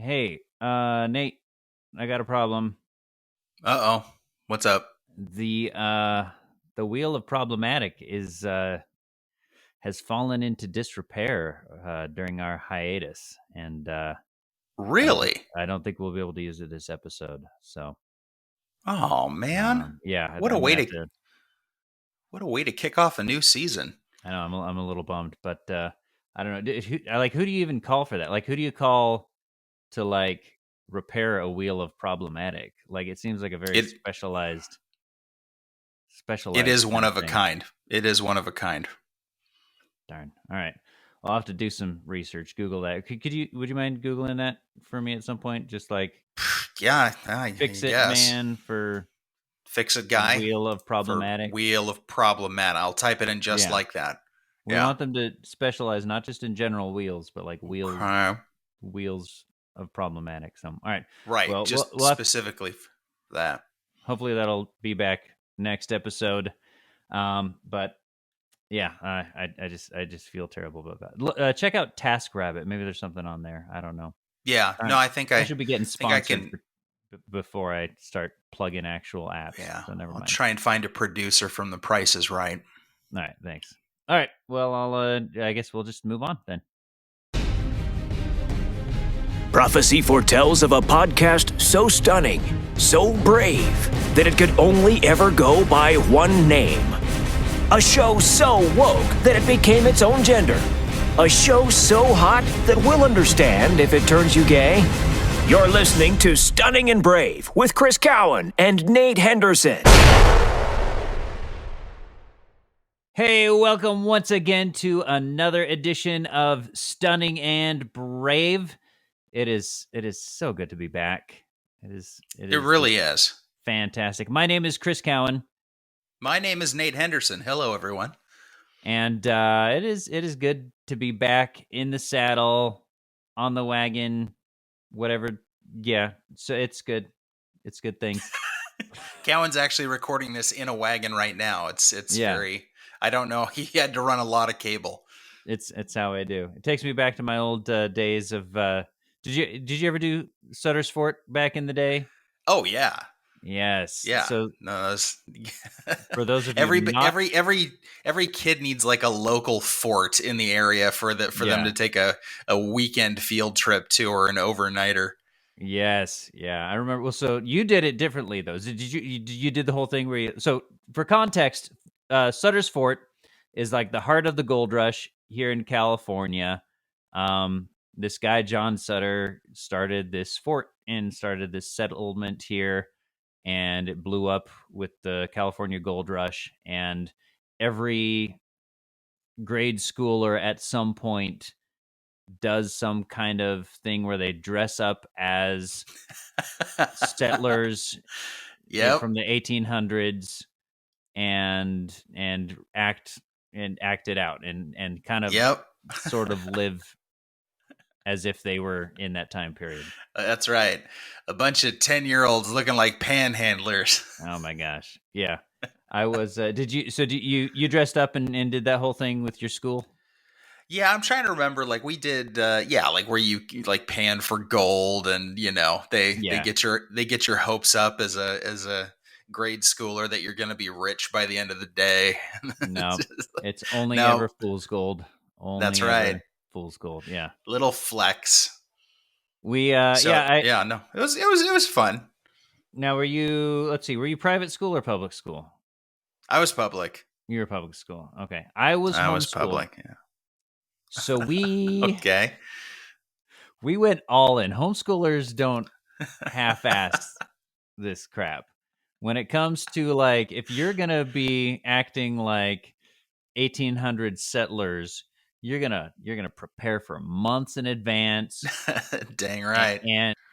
Hey, Nate, I got a problem. Uh-oh. What's up? The wheel of problematic is has fallen into disrepair during our hiatus, and Really? I don't think we'll be able to use it this episode. So, Oh, man. yeah, What a I'm gonna way have to to. what a way to kick off a new season. I know I'm a little bummed, but I don't know. Who do you even call for that? Like, who do you call to repair a wheel of problematic? Like, it seems like a very It it specialized is one kind of of a thing. kind. It is one of a kind. Darn. All right. I'll have to do some research. Google that. Would you mind Googling that for me at some point? Just like Yeah, I fix it, guess. man, for Fix it, guy, wheel of for problematic. wheel of problematic. I'll type it in just Yeah. like that. We Yeah. want them to specialize not just in general wheels, but like Okay. wheels of problematic. So, all right. Right. Well, we'll, Just we'll have, specifically for that. hopefully that'll be back next episode. But yeah, I just feel terrible about that. Check out TaskRabbit. Maybe there's something on there. I don't know. Yeah. All No, right. I think I I should be getting think I sponsored can. before I start plugging actual apps. Yeah. So never I'll mind. try and find a producer from The Price is Right. All right, thanks. All right, well, I guess we'll just move on then. Prophecy foretells of a podcast so stunning, so brave, that it could only ever go by one name. A show so woke that it became its own gender. A show so hot that we'll understand if it turns you gay. You're listening to Stunning and Brave with Chris Cowan and Nate Henderson. Hey, welcome once again to another edition of Stunning and Brave. It is so good to be back. It really is. Fantastic. My name is Chris Cowan. My name is Nate Henderson. Hello, everyone. And it is good to be back in the saddle, on the wagon, whatever. Yeah, so it's good. It's good things. Cowan's actually recording this in a wagon right now. It's Yeah. very. I don't know. He had to run a lot of cable. It's how I do. It takes me back to my old days of. Did you ever do Sutter's Fort back in the day? Oh yeah. Yes. Yeah. So no, for those of you every kid needs like a local fort in the area for them to take a weekend field trip to, or an overnighter. Yes. Yeah. I remember. Well, so you did it differently though. Did you did the whole thing where so for context, Sutter's Fort is like the heart of the gold rush here in California. This guy, John Sutter, started this fort and started this settlement here, and it blew up with the California gold rush. And every grade schooler at some point does some kind of thing where they dress up as settlers from the 1800s and act it out and kind of sort of live as if they were in that time period. That's right. A bunch of 10-year-olds looking like panhandlers. Oh my gosh. Yeah. I was you dressed up and did that whole thing with your school? Yeah, I'm trying to remember. Like we did, like where you like pan for gold, and they get your hopes up as a grade schooler that you're going to be rich by the end of the day. No, it's only ever fool's gold. Only that's right, fool's gold. Yeah, little flex. We no, it was fun. Now, were you private school or public school? I was public. You were public school. Okay, I was public. Yeah. So we we went all in. Homeschoolers don't half-ass this crap. When it comes to like, if you're gonna be acting like 1800 settlers, you're gonna prepare for months in advance. Dang right.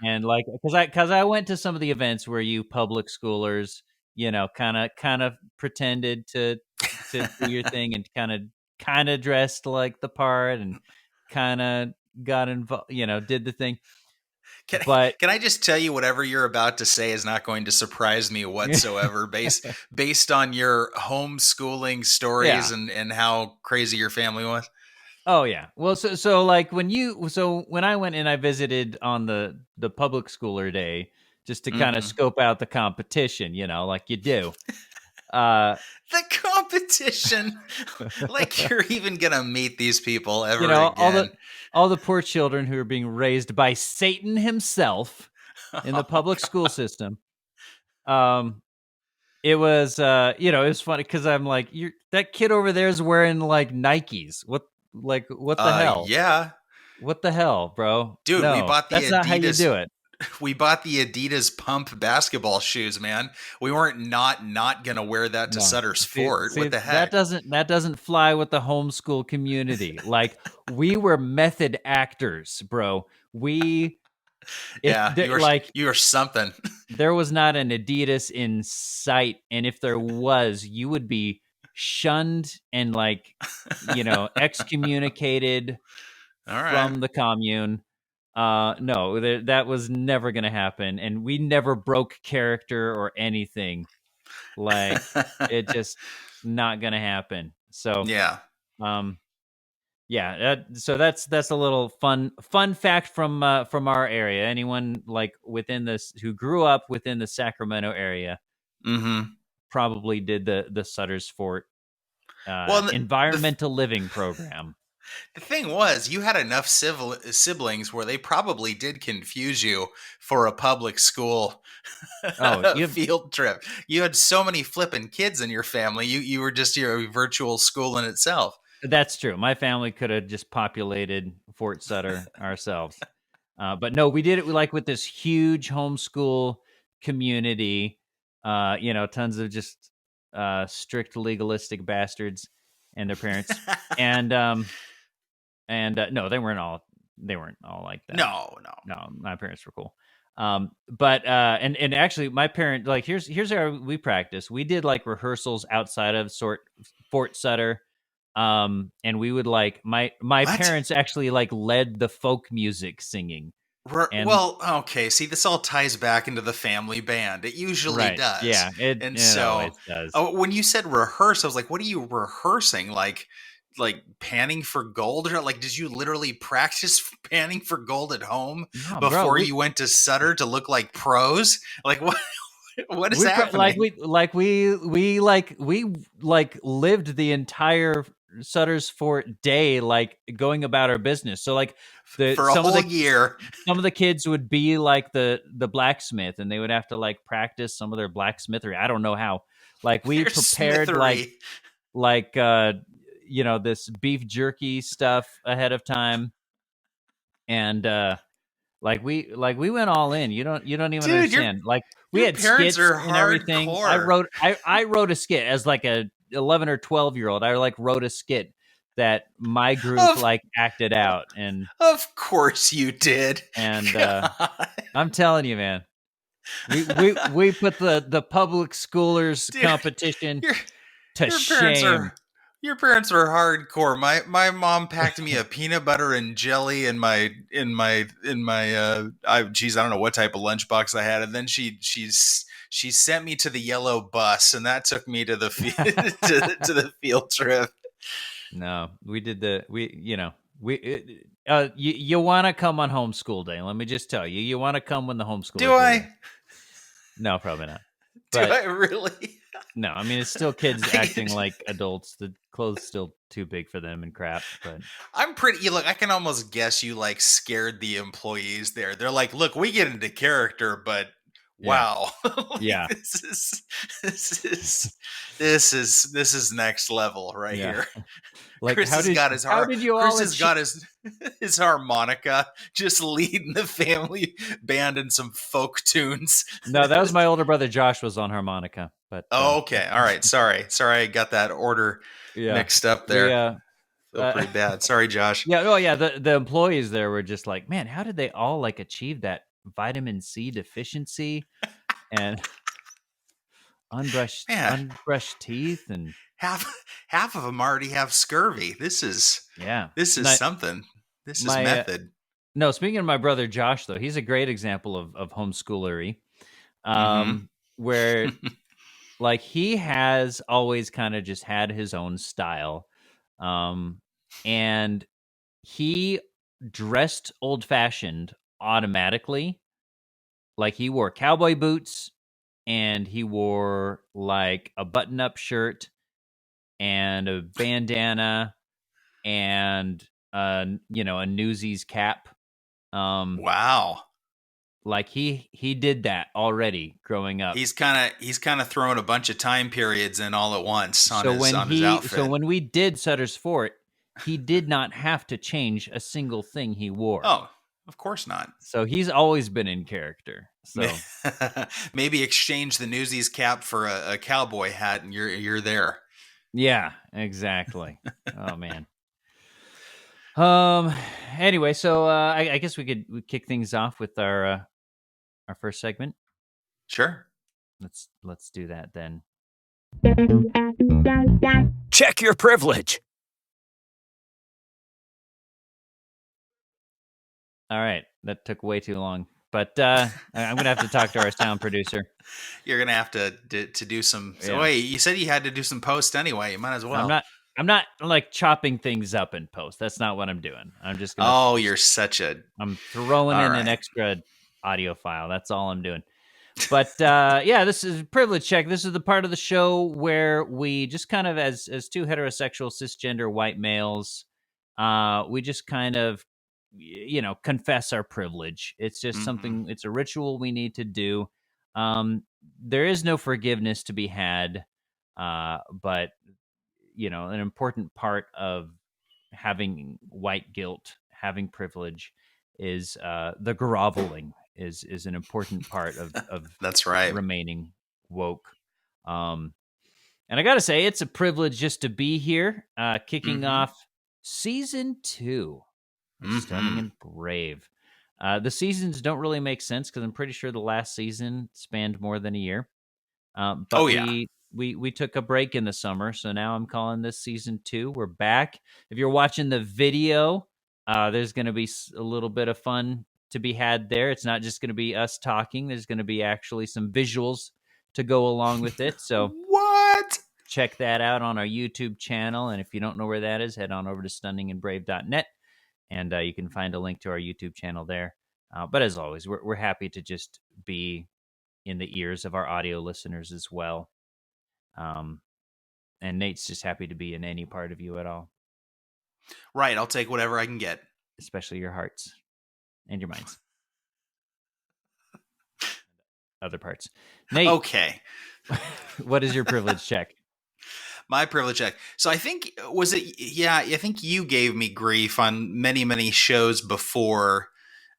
And like, because I went to some of the events where you public schoolers, kind of pretended to do your thing and kind of dressed like the part and kind of got involved, did the thing. Can I just tell you, whatever you're about to say is not going to surprise me whatsoever, based on your homeschooling stories and how crazy your family was? Oh yeah. Well, so like when I went and I visited on the public schooler day just to kind of Mhm. scope out the competition, like you do. Uh, The competition. Like you're even gonna meet these people you ever know, again. all the poor children who are being raised by Satan himself in the Oh, public school God. system. It was it was funny because I'm like, that kid over there is wearing like Nikes. What the hell? Yeah. What the hell, bro? Dude, No, that's not how you do it. We bought the Adidas Pump basketball shoes, man. We weren't not gonna wear that to No. Sutter's See Fort. What see, the that heck? doesn't fly with the homeschool community. Like, we were method actors, bro. We if Yeah, there like, you were something. there was not an Adidas in sight, and if there was, you would be shunned and, like, excommunicated All right. from the commune. No, that was never gonna happen, and we never broke character or anything. Like, it just not gonna happen. So, Yeah. um, yeah, so that's a little fun fact from our area. Anyone like within this who grew up within the Sacramento area Mm-hmm. probably did the Sutter's Fort Well, environmental living program. the thing was, you had enough siblings where they probably did confuse you for a public school Oh, field trip. You had so many flipping kids in your family. You were just your virtual school in itself. that's true. My family could have just populated Fort Sutter ourselves. But no, we did it like with this huge homeschool community. Tons of just strict legalistic bastards and their parents. And no, they weren't all like that. No, no. No, my parents were cool. But and actually my parent, like, here's how we practice. We did like rehearsals outside of Fort Sutter. And we would like my What? parents actually like led the folk music singing. And Well, okay. See, this all ties back into the family band. It usually right, does. yeah, it And it always so, does. oh, when you said rehearse, I was like, "What are you rehearsing? Like panning for gold? Or like, did you literally practice panning for gold at home No, bro, before you went to Sutter to look like pros? Like, what? What is like happening? we lived the entire Sutter's Fort day, like going about our business. So like the For a whole year, some of the kids would be like the blacksmith, and they would have to like practice some of their blacksmithery. I don't know how. Like, we their prepared smithery. like this beef jerky stuff ahead of time, and we went all in. You don't even Dude, understand. Like, we your had parents skits are and everything. I hardcore. wrote I wrote a skit as like a 11 or 12-year-old. I like wrote a skit that my group Of like acted out, and Of course you did. and God. I'm telling you, man. We put the public schoolers Dude, competition your to your parents shame. are your parents are hardcore. My mom packed me a peanut butter and jelly in my geez, I don't know what type of lunchbox I had, and then she sent me to the yellow bus, and that took me to the to the field trip. No, we did you want to come on homeschool day. Let me just tell you, you want to come when the homeschoolers Do are I? there. No, probably not. Do But I really? no, I mean, it's still kids acting like adults. The clothes still too big for them and crap. But I'm pretty. You look. I can almost guess you like scared the employees there. They're like, "Look, we get into character, but yeah, wow, like, yeah, this is this is next level right yeah. here." Like, how did you Chris all has got his harmonica, just leading the family band in some folk tunes. No, that was my older brother Josh was on harmonica. But Oh, okay, all right. Sorry, I got that order yeah, mixed up we there. Feel pretty bad. Sorry, Josh. yeah, oh yeah, the employees there were just like, man, how did they all like achieve that vitamin C deficiency and Man, unbrushed teeth? And half half of them already have scurvy. yeah, This is my something. This is my method. no, speaking of my brother Josh, though, he's a great example of homeschoolery, Mm-hmm. where like he has always kind of just had his own style, and he dressed old-fashioned automatically. Like, he wore cowboy boots, and he wore, like, a button-up shirt and a bandana and, a Newsies cap. Wow. Like, he did that already growing up. He's kind of throwing a bunch of time periods in all at once on his outfit. So when we did Sutter's Fort, he did not have to change a single thing he wore. Oh, of course not. So he's always been in character. So maybe exchange the Newsies cap for a cowboy hat, and you're there. Yeah, exactly. Oh man. Anyway, so I guess we kick things off with our first segment. Sure. Let's do that then. Check your privilege. All right, that took way too long, but I'm gonna have to talk to our sound producer. You're gonna have to do some. So wait, you said you had to do some post anyway. You might as well. I'm not like chopping things up in post. That's not what I'm doing. I'm just gonna. Oh, you're such a. I'm throwing in an extra audio file. That's all I'm doing. But yeah, this is Privilege Check. This is the part of the show where we just kind of, as two heterosexual cisgender white males, we just kind of, confess our privilege. It's just something. It's a ritual we need to do. There is no forgiveness to be had, but an important part of having white guilt, having privilege, is the groveling. Is an important part of that's right, remaining woke. And I gotta say, it's a privilege just to be here, kicking off season 2 of Stunning and Brave. The seasons don't really make sense because I'm pretty sure the last season spanned more than a year. But we took a break in the summer, so now I'm calling this season 2. We're back. If you're watching the video, there's going to be a little bit of fun to be had there. It's not just going to be us talking. There's going to be actually some visuals to go along with it. So what? Check that out on our YouTube channel. And if you don't know where that is, head on over to stunningandbrave.net, and you can find a link to our YouTube channel there. But as always, we're happy to just be in the ears of our audio listeners as well. And Nate's just happy to be in any part of you at all. Right. I'll take whatever I can get. Especially your hearts and your minds. Other parts. Nate. Okay. What is your privilege check? My privilege check. So I think, I think you gave me grief on many, many shows before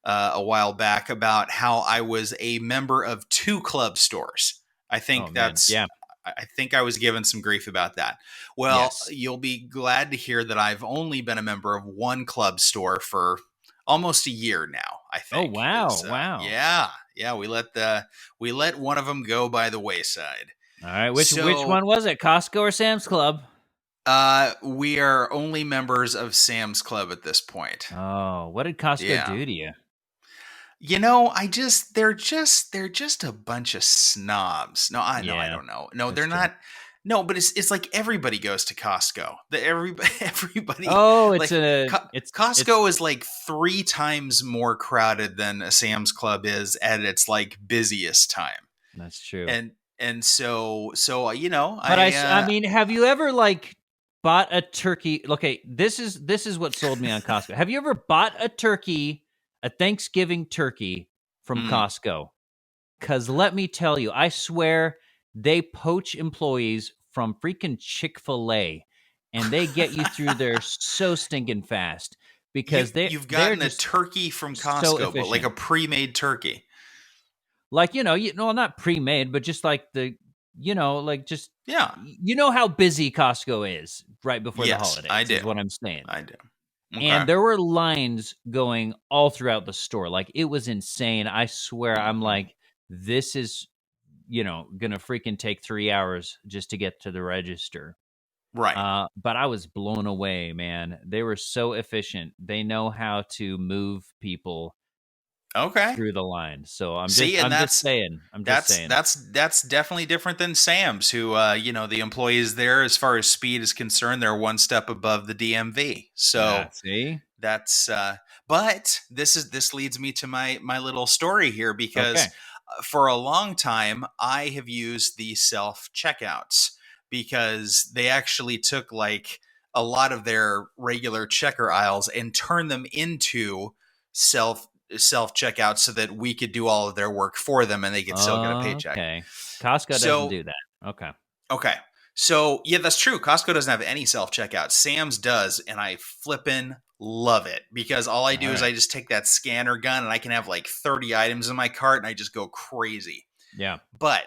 a while back about how I was a member of 2 club stores. I think I think I was given some grief about that. Well, yes. You'll be glad to hear that I've only been a member of 1 club store for almost a year now, I think. Oh, wow. Wow. Yeah. We let one of them go by the wayside. All right. Which one was it? Costco or Sam's Club? We are only members of Sam's Club at this point. Oh, what did Costco do to you? They're just a bunch of snobs. No, I don't know. No, they're not. No, but it's like everybody goes to Costco. Everybody. Oh, Costco is like 3 times more crowded than a Sam's Club is at its like busiest time. That's true. And so But I mean, have you ever like bought a turkey? Okay, this is what sold me on Costco. Have you ever bought a turkey? A Thanksgiving turkey from Costco? Because let me tell you, I swear they poach employees from freaking Chick-fil-A, and they get you through there so stinking fast because you've gotten a turkey from Costco, but like a pre-made turkey. Like, not pre-made, but just like you know how busy Costco is right before the holidays. I do. Is what I'm saying. I do. Okay. And there were lines going all throughout the store. Like, it was insane. I swear, I'm like, this is, gonna freaking take 3 hours just to get to the register. Right. But I was blown away, man. They were so efficient. They know how to move people through the line. So I'm just saying. That's definitely different than Sam's, who the employees there, as far as speed is concerned, they're one step above the DMV. So see, That's but this leads me to my little story here, because Okay. for a long time I have used the self checkouts, because they actually took like a lot of their regular checker aisles and turned them into self checkouts so that we could do all of their work for them and they could still get a paycheck. Okay. Costco doesn't So do that. Okay. okay. So, yeah, that's true. Costco doesn't have any self checkout. Sam's does, and I flippin' love it, because all I All do is right. I just take that scanner gun and I can have like 30 items in my cart and I just go crazy. Yeah. But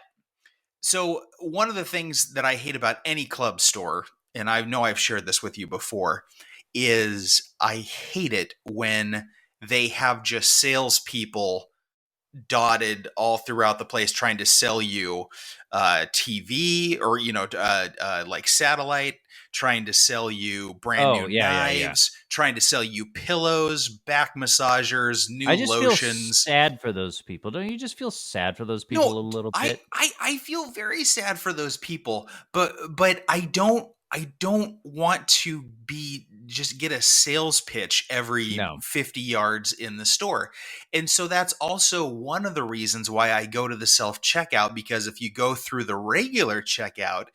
so, one of the things that I hate about any club store, and I know I've shared this with you before, is I hate it when they have just salespeople dotted all throughout the place trying to sell you TV, or like satellite, trying to sell you brand Oh, new yeah. knives, trying to sell you pillows, back massagers, new I just feel lotions. sad for those people. Don't you just feel sad for those No, people a little I, bit? I I feel very sad for those people, but I don't want to be just get a sales pitch every No. 50 yards in the store. And so that's also one of the reasons why I go to the self checkout, because if you go through the regular checkout,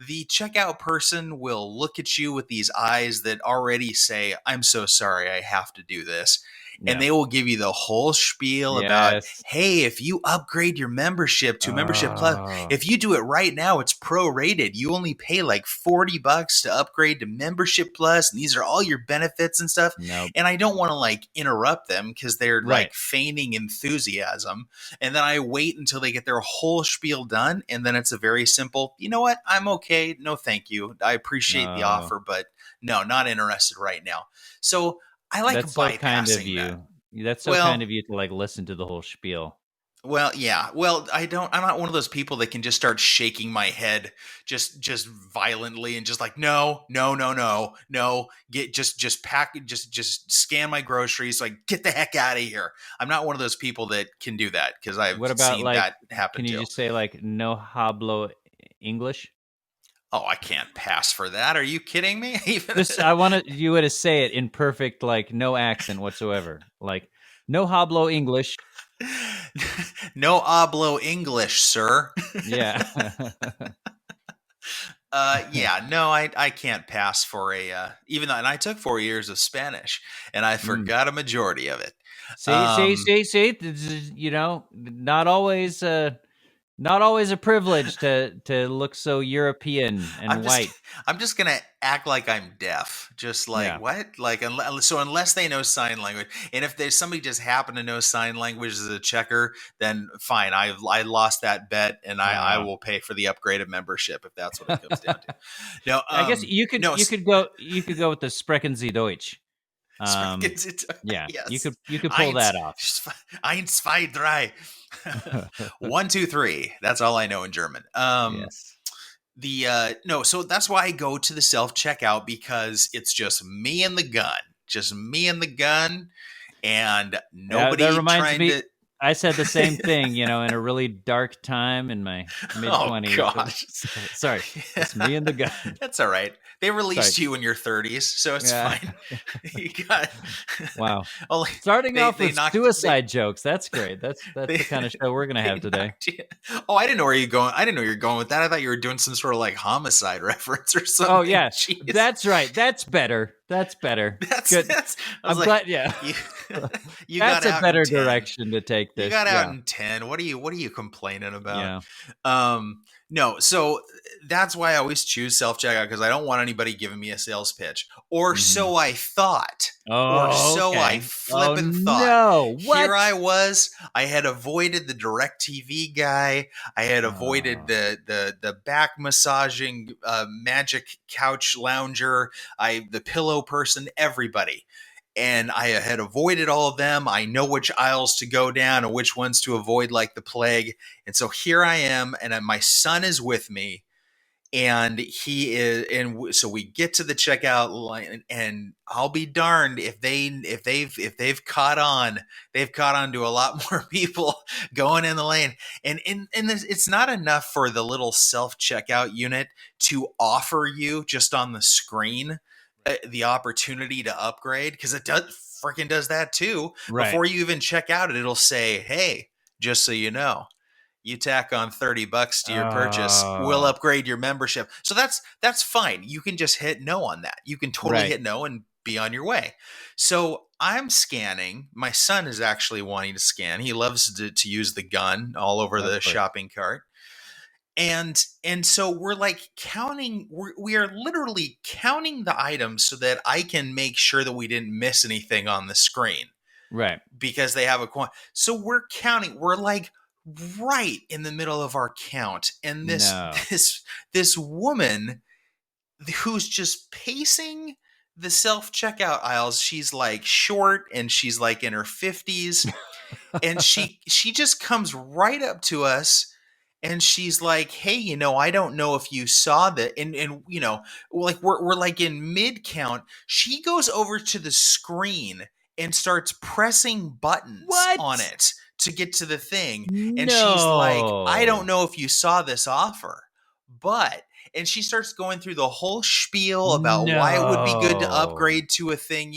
the checkout person will look at you with these eyes that already say, "I'm so sorry, I have to do this." And Yeah. they will give you the whole spiel about, Yes. hey, if you upgrade your membership to Membership Plus, Oh, if you do it right now, it's prorated. You only pay like $40 to upgrade to Membership Plus, and these are all your benefits and stuff. nope. And I don't want to like interrupt them because they're Right. like feigning enthusiasm. And then I wait until they get their whole spiel done. And then it's a very simple, you know what? I'm okay. No, thank you. I appreciate the No. offer, but no, not interested right now. So I like That's so kind of bypassing that. you. That's so kind Well, of you to like listen to the whole spiel. yeah. Well, I'm not one of those people that can just start shaking my head just violently and just like, no, no, no, no, no. Just pack, just scan my groceries, like get the heck out of here. I'm not one of those people that can do that, because I've What about seen like, that happen can you too. just say like no hablo English? Oh, I can't pass for that. Are you kidding me? Even Just I wanted you to say it in perfect, like no accent whatsoever. Like no hablo English. no hablo English, sir. Yeah. Yeah, no, I can't pass for a even though, and I took 4 years of Spanish and I Mm. forgot a majority of it. See. This is, not always a privilege to look so European I'm and just white. I'm just gonna act like I'm deaf, just like Yeah. what, like unless they know sign language, and if there's somebody just happen to know sign language as a checker, then fine, I lost that bet, and I Uh, will pay for the upgraded membership if that's what it comes down to. No, I guess no, you could go with the Sprechen Sie Deutsch. Um, yeah, yes. you could pull Eins, that off. eins, zwei, drei. 1, 2, 3. That's all I know in German. Yes. The no, so that's why I go to the self checkout, because it's just me and the gun, and That nobody reminds trying me. to. I said the same thing, in a really dark time in my mid Oh 20s. gosh. Sorry, it's me and the gun. That's all right. They Sorry. released you in your 30s, so it's Yeah. fine. You got Wow. only Starting off they with knocked suicide jokes. That's great. That's they, the kind of show we're gonna they have today. knocked you. Oh, I didn't know where you going. I didn't know you were going with that. I thought you were doing some sort of like homicide reference or Oh something. yeah, Jeez. that's right. That's better. That's better. Good. That's. I was I'm like, glad. Yeah, you, you that's got a out better in 10. direction to take You this. got out Yeah, in 10. What are you complaining about? yeah. No, so that's why I always choose self checkout, because I don't want anybody giving me a sales pitch. Or Hmm. so I thought. Or Oh, so I okay. Oh flippin' thought. no! Here What? I was. I had avoided the direct TV guy. I had avoided Oh, the back massaging magic couch lounger. The pillow person, everybody. And I had avoided all of them. I know which aisles to go down and which ones to avoid like the plague. And so here I am, and my son is with me, and he is, and so we get to the checkout line, and I'll be darned if they've caught on. They've caught on to a lot more people going in the lane, and it's not enough for the little self checkout unit to offer you just on the screen the opportunity to upgrade, because it freaking does that too. Right. Before you even check out, it'll say, "Hey, just so you know, you tack on $30 to your purchase, we'll upgrade your membership." So that's fine. You can just hit no on that. You can totally hit no and be on your way. So I'm scanning. My son is actually wanting to scan. He loves to use the gun all over the shopping cart. And so we're like counting, we are literally counting the items so that I can make sure that we didn't miss anything on the screen. Right. Because they have a coin. So we're counting. We're like right in the middle of our count. And this woman who's just pacing the self-checkout aisles, she's like short and she's like in her 50s. And she just comes right up to us. And she's like, "Hey, I don't know if you saw that." And like we're like in mid count. She goes over to the screen and starts pressing buttons on it to get to the thing. And she's like, "I don't know if you saw this offer, but," and she starts going through the whole spiel about why it would be good to upgrade to a thing.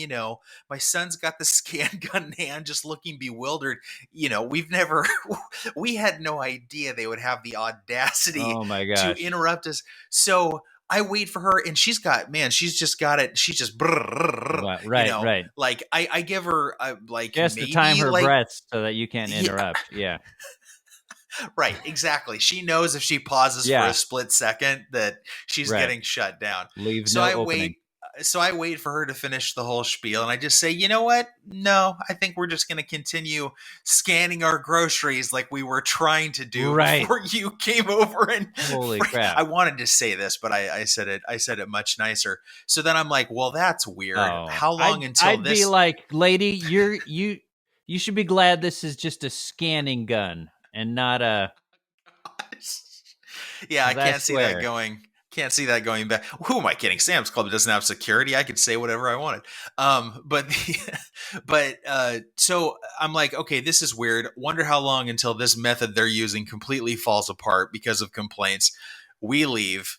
My son's got the scan gun in hand, just looking bewildered. We had no idea they would have the audacity to interrupt us. So I wait for her, and she's just got it. She's just right. Like I give her just to time her breaths so that you can't interrupt. Yeah. Right, exactly. She knows if she pauses for a split second that she's getting shut down. I wait for her to finish the whole spiel, and I just say, "You know what? No, I think we're just going to continue scanning our groceries like we were trying to do before you came over." And holy crap! I wanted to say this, but I said it much nicer. So then I'm like, "Well, that's weird. How long until this?" I'd be like, "Lady, you should be glad this is just a scanning gun and not a." Yeah, I can't see that going. Can't see that going back. Who am I kidding? Sam's Club doesn't have security. I could say whatever I wanted. So I'm like, okay, this is weird. Wonder how long until this method they're using completely falls apart because of complaints. We leave.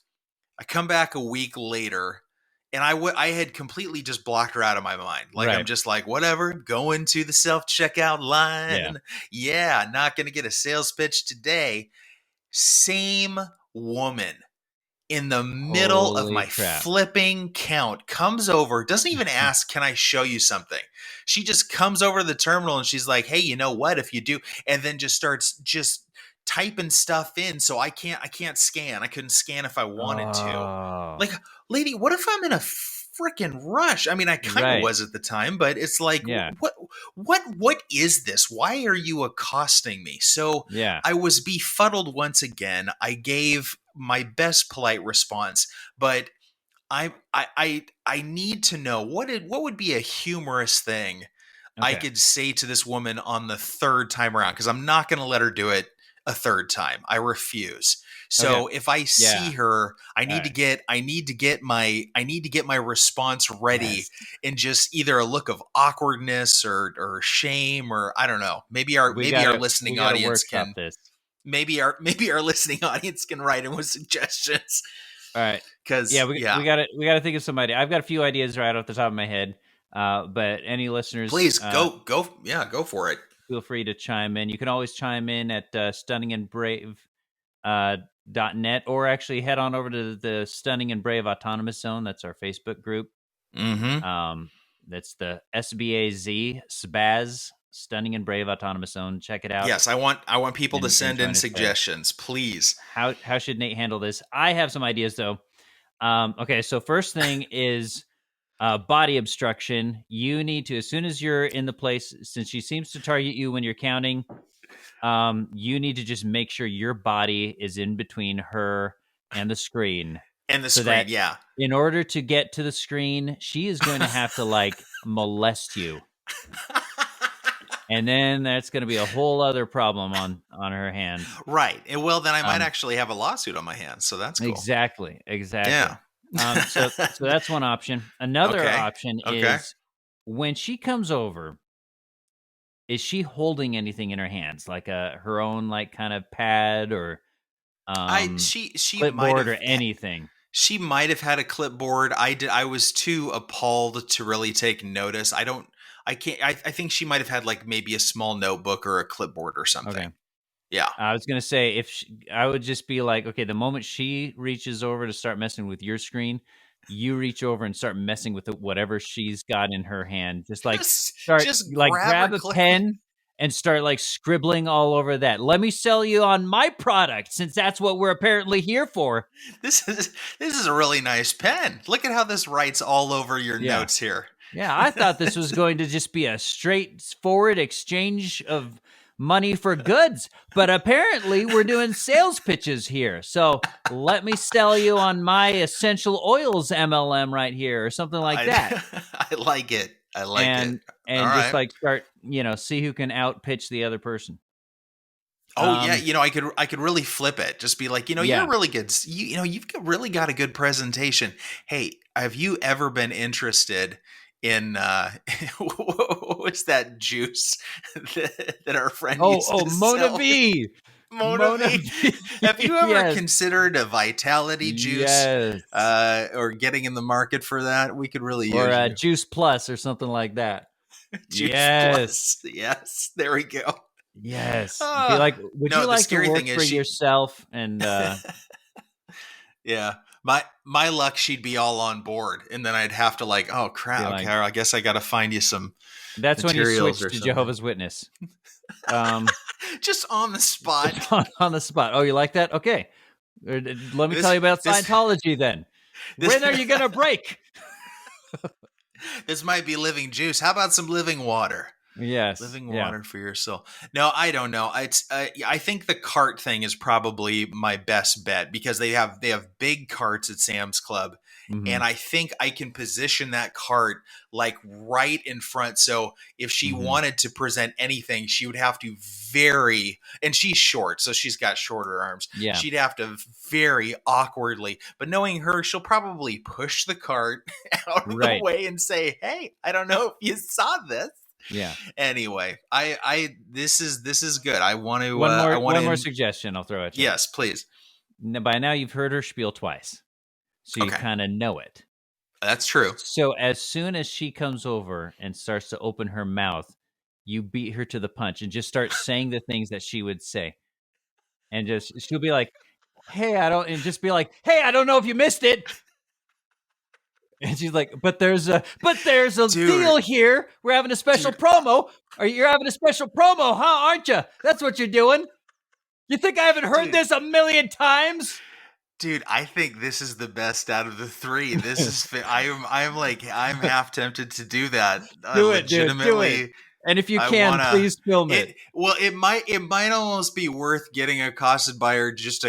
I come back a week later, and I had completely just blocked her out of my mind. Like, I'm just like, whatever, going to the self-checkout line. Yeah, not going to get a sales pitch today. Same woman in the middle of my flipping count comes over, doesn't even ask, "Can I show you something?" She just comes over to the terminal and she's like, "Hey, you know what? If you do," and then just starts just typing stuff in. So I can't scan. I couldn't scan if I wanted to. Like, lady, what if I'm in a freaking rush? I mean, I kind of was at the time, but it's like, what is this? Why are you accosting me? So I was befuddled once again. I gave my best polite response, but I need to know what would be a humorous thing I could say to this woman on the third time around, because I'm not going to let her do it a third time. I refuse. So if I see her, I need to get my response ready in just either a look of awkwardness or shame, or I don't know. Maybe our listening audience can maybe our listening audience can write in with suggestions. All right, because we got to think of some idea. I've got a few ideas right off the top of my head, but any listeners, please go for it. Feel free to chime in. You can always chime in at stunningandbrave.net, or actually head on over to the Stunning and Brave Autonomous Zone. That's our Facebook group. Mm-hmm. That's the SBAZ Stunning and Brave Autonomous Zone. Check it out. Yes, I want people to send in suggestions, please. How should Nate handle this? I have some ideas though. Okay, so first thing is body obstruction. You need to, as soon as you're in the place, since she seems to target you when you're counting, you need to just make sure your body is in between her and the screen. In order to get to the screen, she is going to have to like molest you. And then that's going to be a whole other problem on her hand. Right. And well, then I might actually have a lawsuit on my hands. So that's cool. Exactly. Yeah. So that's one option. Another option is when she comes over, is she holding anything in her hands, like her own like kind of pad or she clipboard or anything? She might have had a clipboard. I was too appalled to really take notice. I can't. I think she might have had like maybe a small notebook or a clipboard or something. Okay. Yeah. I was gonna say I would just be like, okay, the moment she reaches over to start messing with your screen, you reach over and start messing with whatever she's got in her hand. Just like Just grab her grab a pen and start like scribbling all over that. Let me sell you on my product since that's what we're apparently here for. This is a really nice pen. Look at how this writes all over your notes here. Yeah, I thought this was going to just be a straightforward exchange of money for goods, but apparently we're doing sales pitches here. So let me sell you on my essential oils MLM right here or something like that. I like it. I like it. And all just right. like start, see who can outpitch the other person. Oh yeah, I could really flip it. Just be like, you're really good. You've really got a good presentation. Hey, have you ever been interested in what was that juice that our friend used to Mona sell? V. Mona V. Have you ever considered a vitality juice? Yes. Or getting in the market for that? We could really use or you. Juice Plus or something like that. Juice Plus. Yes, there we go. Yes. Be like, would you like to work for yourself? And yeah, my luck, she'd be all on board, and then I'd have to like, oh crap, okay, I guess I got to find you some. That's when you switch to Jehovah's Witness. Just on the spot. on the spot. Oh, you like that? Okay. Let me tell you about Scientology then. When are you going to break? This might be living juice. How about some living water? Yes. Living water for your soul. No, I don't know. I think the cart thing is probably my best bet because they have big carts at Sam's Club. Mm-hmm. And I think I can position that cart like right in front. So if she wanted to present anything, she would have to and she's short, so she's got shorter arms. Yeah. She'd have to very awkwardly, but knowing her, she'll probably push the cart out of the way and say, hey, I don't know if you saw this. Yeah. Anyway, this is good. I want to one more suggestion I'll throw at you. Yes, please. By now you've heard her spiel twice. So you kind of know it. That's true. So as soon as she comes over and starts to open her mouth, you beat her to the punch and just start saying the things that she would say. And she'll be like, hey, I don't know if you missed it. And she's like, but there's a deal here. We're having a special promo. Or you're having a special promo, huh? Aren't you? That's what you're doing. You think I haven't heard this a million times? Dude, I think this is the best out of the three. This is I'm half tempted to do that. Do it, dude. Do it. And if you please film it. Well, it might almost be worth getting accosted by her just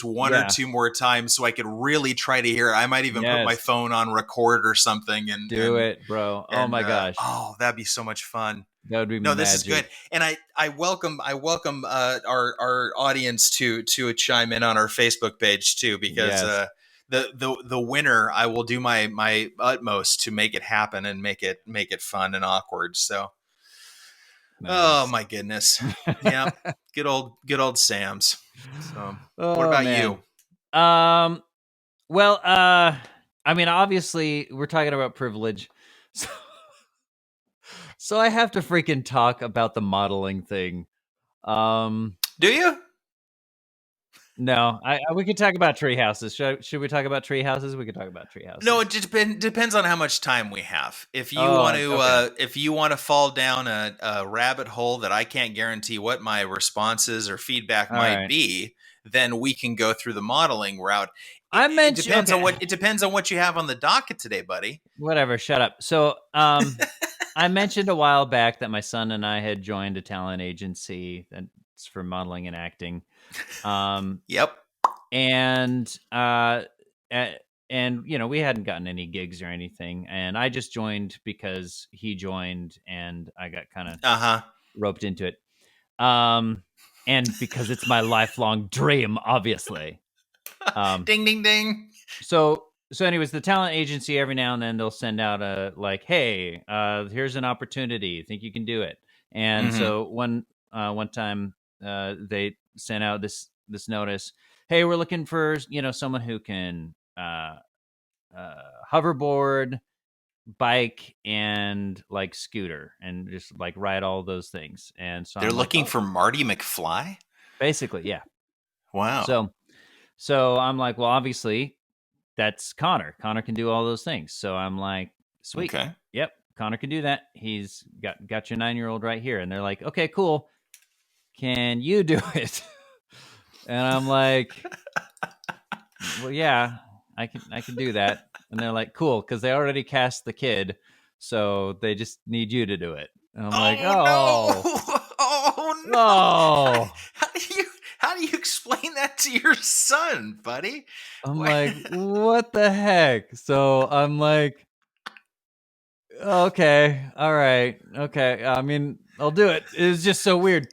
one or two more times so I could really try to hear it. I might even put my phone on record or something and do it, bro. Oh my gosh. That'd be so much fun. That would be this is good. And I welcome our audience to chime in on our Facebook page too, because the winner, I will do my utmost to make it happen and make it fun and awkward. So nice. Oh my goodness. Yeah. Good old Sam's. So what about you? Well, I mean, obviously we're talking about privilege. So I have to freaking talk about the modeling thing. Do you? No, we could talk about tree houses. Should we talk about tree houses? We could talk about tree houses. No, it depends on how much time we have. If you want to fall down a rabbit hole that I can't guarantee what my responses or feedback might be, then we can go through the modeling route. It depends on what you have on the docket today, buddy. Whatever. Shut up. So, I mentioned a while back that my son and I had joined a talent agency that's for modeling and acting. Yep. And we hadn't gotten any gigs or anything, and I just joined because he joined, and I got kind of roped into it. And because it's my lifelong dream, obviously. Ding, ding, ding. So anyways, the talent agency, every now and then they'll send out a like, hey, here's an opportunity. Think you can do it? And so one time they sent out this notice. Hey, we're looking for someone who can hoverboard, bike, and like scooter, and just like ride all those things. And so They're I'm like, looking for Marty McFly? basically, yeah. Wow. So I'm like, well, obviously that's Connor. Connor can do all those things. So I'm like, sweet. Okay. Yep, Connor can do that. He's got your 9-year-old right here. And they're like, okay, cool. Can you do it? And I'm like, well, yeah, I can do that. And they're like, cool, because they already cast the kid, so they just need you to do it. And I'm like, oh, no! Oh no! oh. How do you explain that to your son, buddy? I'm like, what the heck? So I'm like, okay, all right, okay. I mean, I'll do it. It's just so weird.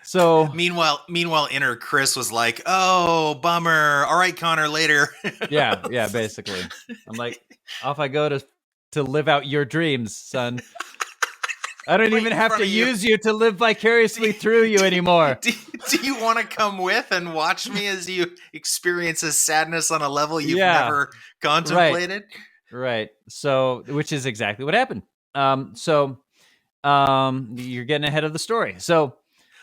So meanwhile, inner Chris was like, "Oh, bummer. All right, Connor, later." yeah, basically. I'm like, off I go to live out your dreams, son. I don't even have to use you to live vicariously through you anymore. Do you want to come with and watch me as you experience a sadness on a level you've never contemplated? Right. So, which is exactly what happened. So, you're getting ahead of the story. So,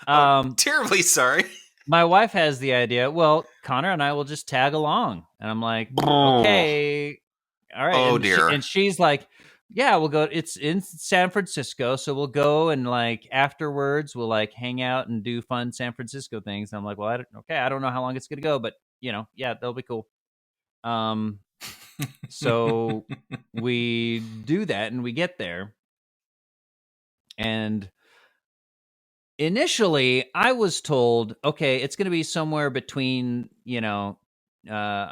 terribly sorry. My wife has the idea, well, Connor and I will just tag along. And I'm like, okay. All right. Oh, and dear. And she's like, yeah, we'll go. It's in San Francisco. So we'll go and like afterwards we'll like hang out and do fun San Francisco things. And I'm like, well, I don't know how long it's going to go, but yeah, that'll be cool. So we do that and we get there. And initially I was told, okay, it's going to be somewhere between, I'm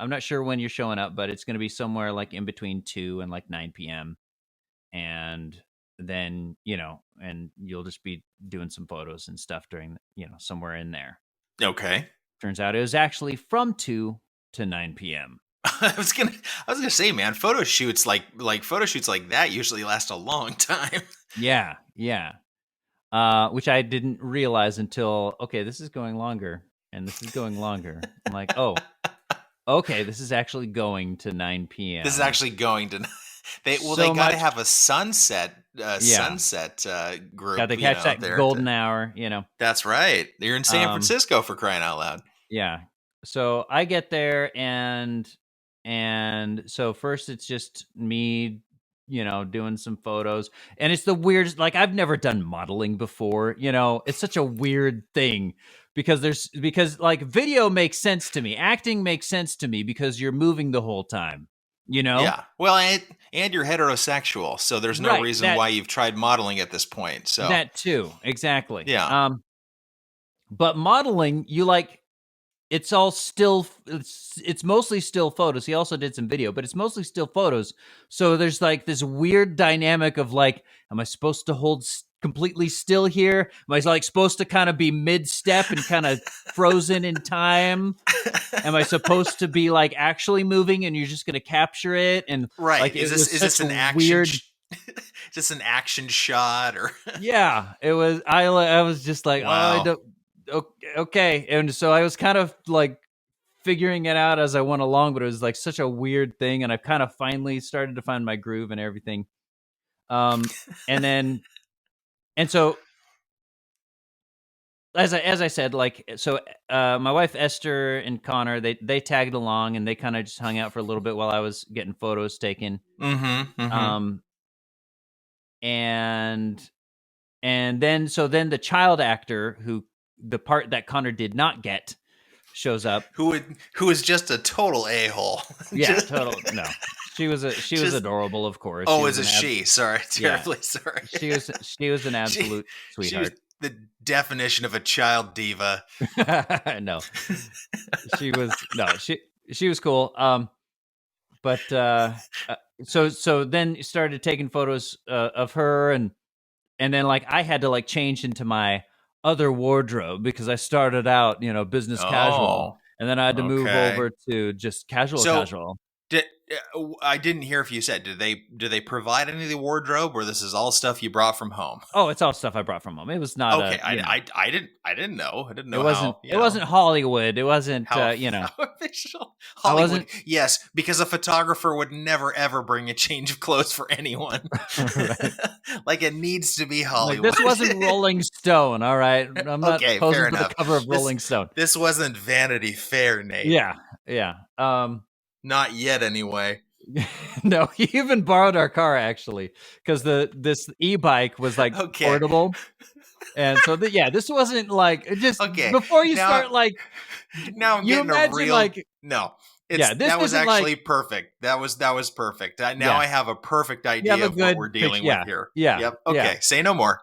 not sure when you're showing up, but it's going to be somewhere like in between 2 and like 9 p.m. And then, and you'll just be doing some photos and stuff during, somewhere in there. Okay. Turns out it was actually from 2 to 9 p.m. I was gonna say, man, photo shoots like that usually last a long time. Yeah. Which I didn't realize until, okay, this is going longer and this is going longer. I'm like, oh, okay, this is actually going to 9 p.m. This is actually going to. They got to have a sunset group. Got to catch that golden hour. That's right. You're in San Francisco, for crying out loud. Yeah. So I get there and so first it's just me, doing some photos, and it's the weirdest. Like, I've never done modeling before. It's such a weird thing because like video makes sense to me, acting makes sense to me because you're moving the whole time. Yeah. Well, and you're heterosexual, so there's no reason why you've tried modeling at this point. So that too, exactly. Yeah. But modeling, it's all still, it's mostly still photos. He also did some video, but it's mostly still photos. So there's like this weird dynamic of like, am I supposed to hold completely still here? Am I like supposed to kind of be mid-step and kind of frozen in time? Am I supposed to be like actually moving and you're just going to capture it? And right, like, is this an action? Weird... just an action shot or? Yeah, it was. I was just like, wow. I don't. Okay. And so I was kind of like figuring it out as I went along, but it was like such a weird thing. And I kind of finally started to find my groove and everything. And so as I said, like, so my wife, Esther, and Connor, they tagged along and they kind of just hung out for a little bit while I was getting photos taken. Mm-hmm. And then the child actor the part that Connor did not get shows up. Who is just a total a-hole. Yeah, total. No, she was adorable, of course. Oh, is a she? Sorry, terribly sorry. She was an absolute sweetheart. She was the definition of a child diva. No, she was cool. But so then started taking photos of her, and then like I had to like change into my other wardrobe because I started out, business casual, and then I had to move over to just casual. I didn't hear if you said, did they provide any of the wardrobe, or this is all stuff you brought from home? Oh, it's all stuff I brought from home. It was not okay. I didn't know. I didn't know it wasn't Hollywood. It wasn't how official Hollywood. Yes, because a photographer would never ever bring a change of clothes for anyone. Like it needs to be Hollywood. Like, this wasn't Rolling Stone. All right, I'm not okay, posing fair for enough. the cover of Rolling Stone. This wasn't Vanity Fair, Nate. Yeah. Not yet, anyway. No, he even borrowed our car actually, because this e-bike was like portable, and so this wasn't like just before you start like. Now I'm getting a real that was actually perfect. That was perfect. Now I have a perfect idea of what we're dealing with here. Yeah. Yep. Okay. Yeah. Say no more.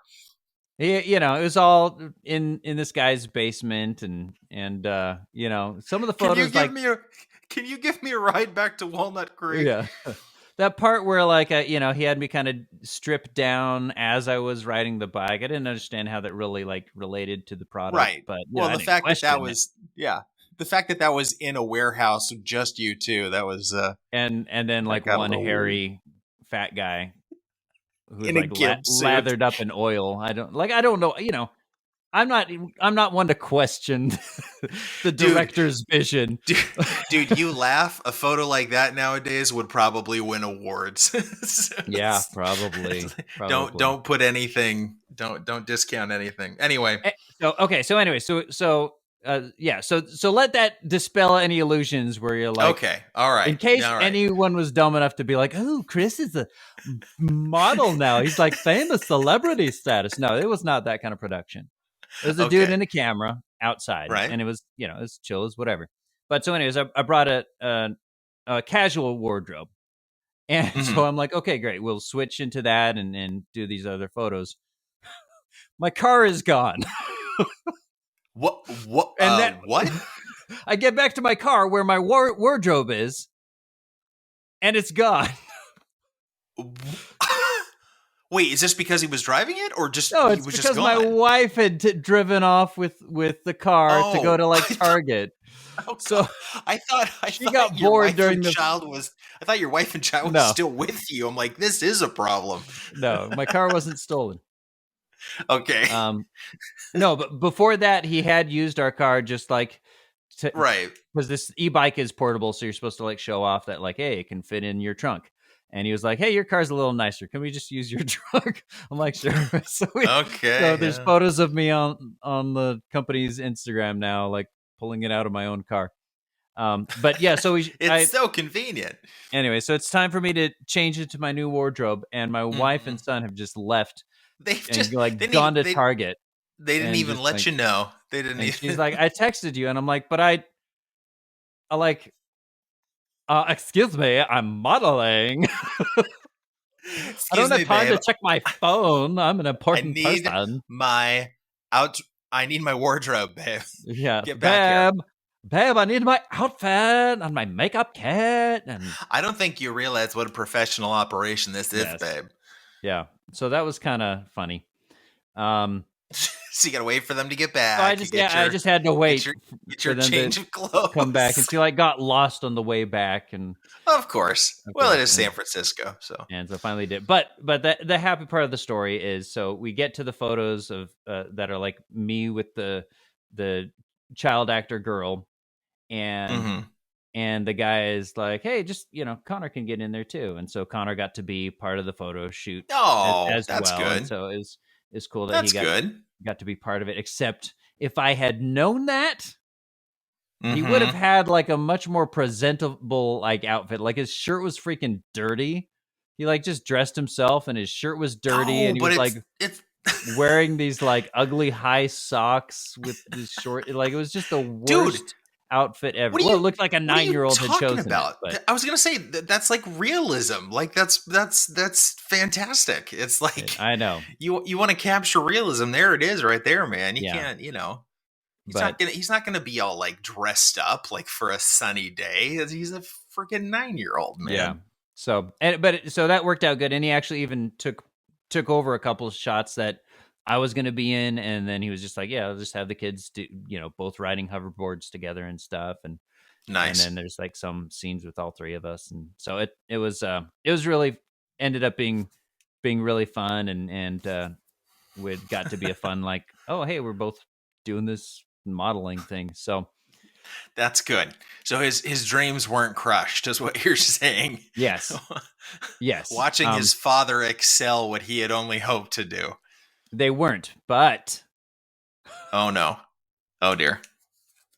It was all in this guy's basement, and some of the photos. Can you give me a ride back to Walnut Creek? Yeah. That part where he had me kind of stripped down as I was riding the bike. I didn't understand how that really related to the product. Right. But the fact that was the fact that was in a warehouse with just you two, that was and then one hairy fat guy who's like lathered up in oil. I don't know, I'm not one to question the director's vision. Dude, you laugh. A photo like that nowadays would probably win awards. Yeah, probably. Don't put anything. Don't discount anything. Anyway. So let that dispel any illusions where you're like, okay, all right. In case anyone was dumb enough to be like, oh, Chris is a model now. He's like famous celebrity status. No, it was not that kind of production. It was a dude in a camera outside, right? And it was, it was chill as whatever. But so, anyways, I brought a casual wardrobe, and so I'm like, okay, great, we'll switch into that and do these other photos. My car is gone. What? What? I get back to my car where my wardrobe is, and it's gone. Wait, is this because he was driving it, or just no? It's he was because just gone? My wife had driven off with the car to go to Target. So I thought she got bored during the child was. I thought your wife and child was still with you. I'm like, this is a problem. No, my car wasn't stolen. Okay. No, but before that, he had used our car just right, because this e-bike is portable, so you're supposed to show off that hey, it can fit in your trunk. And he was like, hey, your car's a little nicer. Can we just use your trunk? I'm like, sure. So there's photos of me on the company's Instagram now, pulling it out of my own car. But yeah, so it's so convenient. Anyway, so it's time for me to change into my new wardrobe, and my wife and son have just left. They've just gone to Target. They didn't even let you know. They didn't. Even. She's like, I texted you, and I'm like, but I excuse me, I'm modeling. I don't have time to check my phone. I'm an important person. I need my wardrobe, babe. Yeah, get back here. Babe, I need my outfit and my makeup kit. And I don't think you realize what a professional operation this is, babe. Yeah, so that was kind of funny. So you gotta wait for them to get back. So I just had to wait get your change of clothes. Come back, and she got lost on the way back, and of course, well, it is San Francisco, so finally did. But the happy part of the story is, so we get to the photos of that are me with the child actor girl, and the guy is like, hey, just Connor can get in there too, and so Connor got to be part of the photo shoot. That's well. Good. And so it's cool that he got to be part of it. Except if I had known that, he would have had a much more presentable outfit. His shirt was freaking dirty. He just dressed himself and his shirt was dirty, and he was wearing these ugly high socks with this short. It was just the worst outfit ever. It looked like a 9-year-old had chosen about? It. But I was gonna say that's realism. That's fantastic. It's I know you want to capture realism. There it is, right there, man. You can't. He's not gonna be all dressed up for a sunny day. He's a freaking 9-year-old, man. Yeah. So so that worked out good, and he actually even took over a couple of shots that I was going to be in, and then he was just like, yeah, I'll just have the kids do, both riding hoverboards together and stuff. And Nice. And then there's like some scenes with all three of us, and so it was really ended up being really fun, and we got to be a fun like, oh hey, we're both doing this modeling thing, so that's good. So his dreams weren't crushed, is what you're saying. yes. Watching his father excel what he had only hoped to do. They weren't, but oh no, oh dear.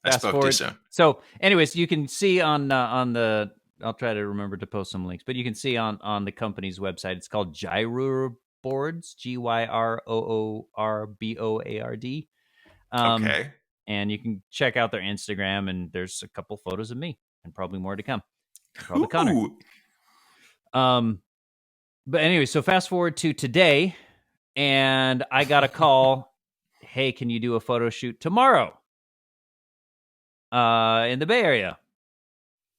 I spoke too soon. So, anyways, you can see on the. I'll try to remember to post some links, but you can see on the company's website. It's called Gyroboards, Gyroorboard. Okay. And you can check out their Instagram, and there's a couple photos of me, and probably more to come. Probably Connor. But anyway, so fast forward to today, and I got a call. Hey, can you do a photo shoot tomorrow? In the Bay Area.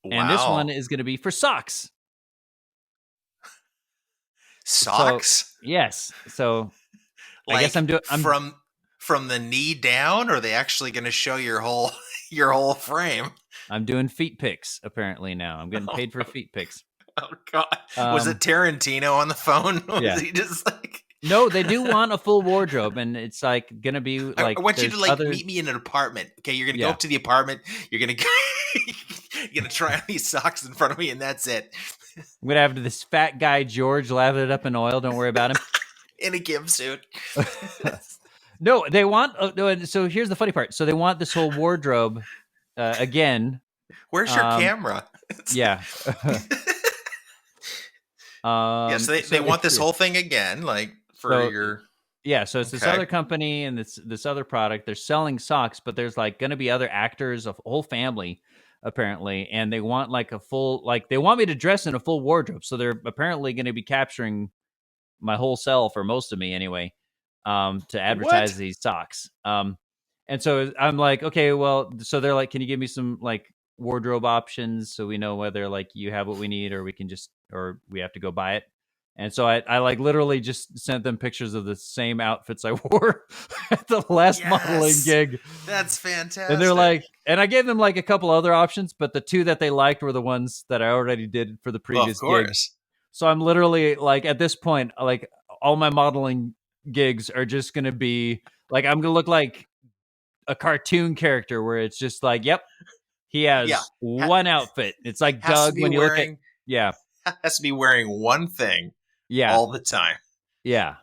Wow. And this one is going to be for socks. Socks? So, yes. So like, I guess I'm doing from the knee down, or are they actually going to show your whole frame? I'm doing feet pics apparently now. I'm getting paid for feet pics. Oh God. Was it Tarantino on the phone? Was he just like No, they do want a full wardrobe, and it's like gonna be like. I want you to like meet me in an apartment. Okay, you're gonna go up to the apartment. You're gonna try on these socks in front of me, and that's it. I'm gonna have this fat guy George lathered up in oil. Don't worry about him. In a gimp suit. No, they want. So here's the funny part. So they want this whole wardrobe again. Where's your camera? Yeah. So they want this whole thing again, like. So it's this other company and this other product. They're selling socks, but there's like going to be other actors, a whole family apparently, and they want like a full, like they want me to dress in a full wardrobe. So they're apparently going to be capturing my whole self, or most of me anyway, to advertise these socks. And so I'm like, okay, well, so they're like, can you give me some like wardrobe options so we know whether like you have what we need, or we can just, or we have to go buy it. And so I like literally just sent them pictures of the same outfits I wore at the last modeling gig. That's fantastic. And they're like, and I gave them like a couple other options, but the two that they liked were the ones that I already did for the previous gig. So I'm literally like, at this point, like all my modeling gigs are just going to be like, I'm going to look like a cartoon character where it's just like, yep, he has one outfit. It's like Doug when you look at, has to be wearing one thing. Yeah. All the time. Yeah.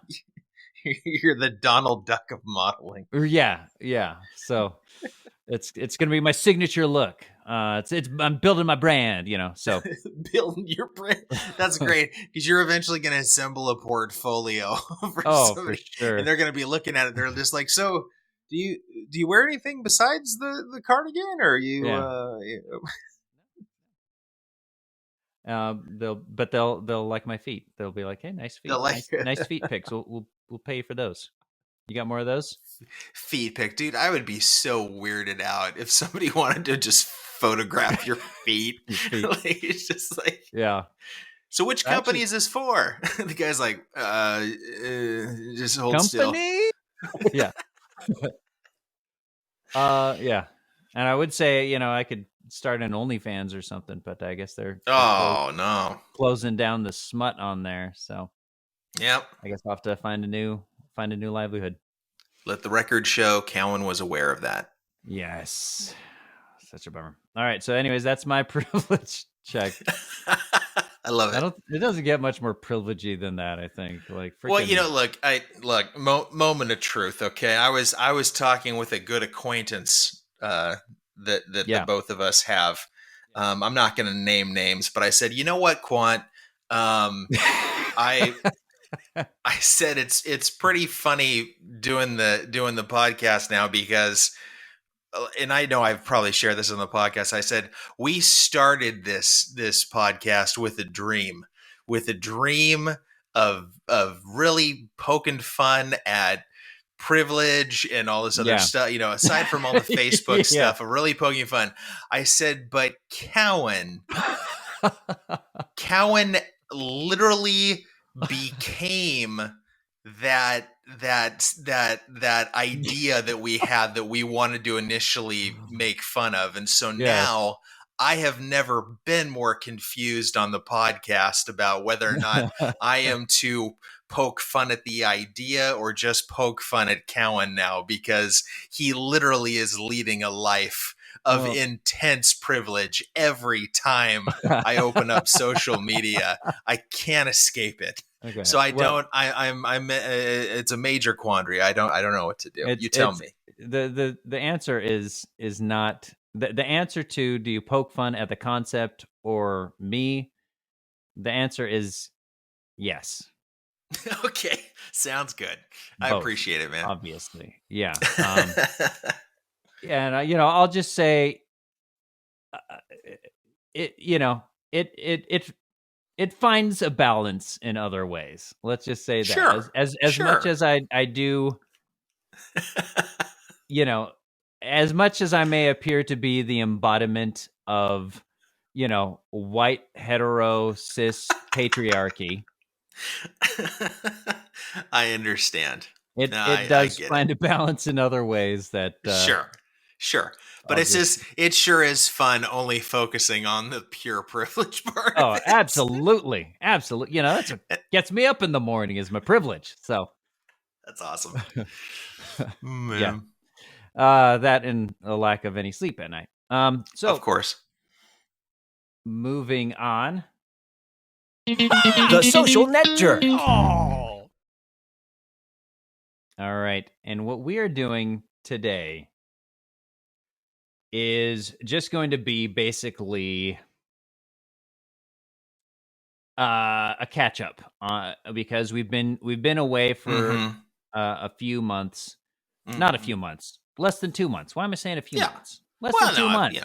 You're the Donald Duck of modeling. Yeah. Yeah. So it's going to be my signature look. I'm building my brand, so building your brand. That's great. Because you're eventually going to assemble a portfolio. For sure. And they're going to be looking at it. They're just like, so do you wear anything besides the cardigan, or are you, they'll like my feet. They'll be like, hey, nice feet, nice feet pics. We'll pay you for those. You got more of those? Feet pic, dude. I would be so weirded out if somebody wanted to just photograph your feet. Like, it's just like, yeah. So which company is this for? The guy's like, just hold still. Yeah. Yeah. And I would say, I could start an OnlyFans or something, but I guess they're closing down the smut on there. So yep, I guess I'll have to find a new livelihood. Let the record show Cowan was aware of that. Yes, such a bummer. All right, so anyways, that's my privilege check. I love it. It doesn't get much more privilegey than that, I think. Like, well, moment of truth. Okay, I was talking with a good acquaintance that the both of us have. I'm not going to name names, but I said, you know what, Quant? I said it's pretty funny doing the podcast now because, and I know I've probably shared this on the podcast. I said we started this podcast with a dream of really poking fun at privilege and all this other stuff, aside from all the Facebook stuff, of really poking fun. I said, but Cowan literally became that idea that we had that we wanted to initially make fun of. And so now I have never been more confused on the podcast about whether or not I am to poke fun at the idea or just poke fun at Cowan now, because he literally is leading a life of intense privilege every time I open up social media. I can't escape it. Okay. So I'm it's a major quandary. I don't know what to do. You tell me. The answer is not the answer to, do you poke fun at the concept or me? The answer is yes. Okay. Sounds good. Both, I appreciate it, man. Obviously. Yeah. And I'll just say it finds a balance in other ways. Let's just say that. Sure. As much as I do, as much as I may appear to be the embodiment of, white hetero cis patriarchy, I understand. It does find a balance in other ways that Sure. But it sure is fun only focusing on the pure privilege part. Oh, absolutely. Absolutely. That's what gets me up in the morning is my privilege. So that's awesome. Yeah. That and a lack of any sleep at night. So of course. Moving on. The Social Netjerk. Oh. All right. And what we are doing today is just going to be basically a catch up, because we've been away for a few months, not a few months, less than 2 months. Why am I saying a few months? Less than 2 months.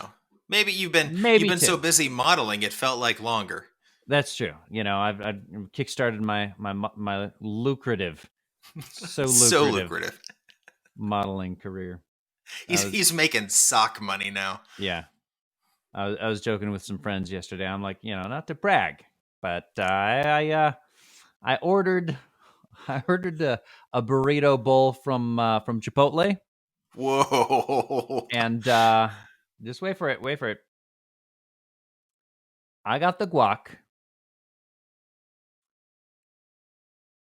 Maybe you've been so busy modeling it felt like longer. That's true. I've kickstarted my lucrative, so lucrative modeling career. He's making sock money now. Yeah. I was joking with some friends yesterday. I'm like, not to brag, but I ordered a burrito bowl from Chipotle. Whoa. And just wait for it. I got the guac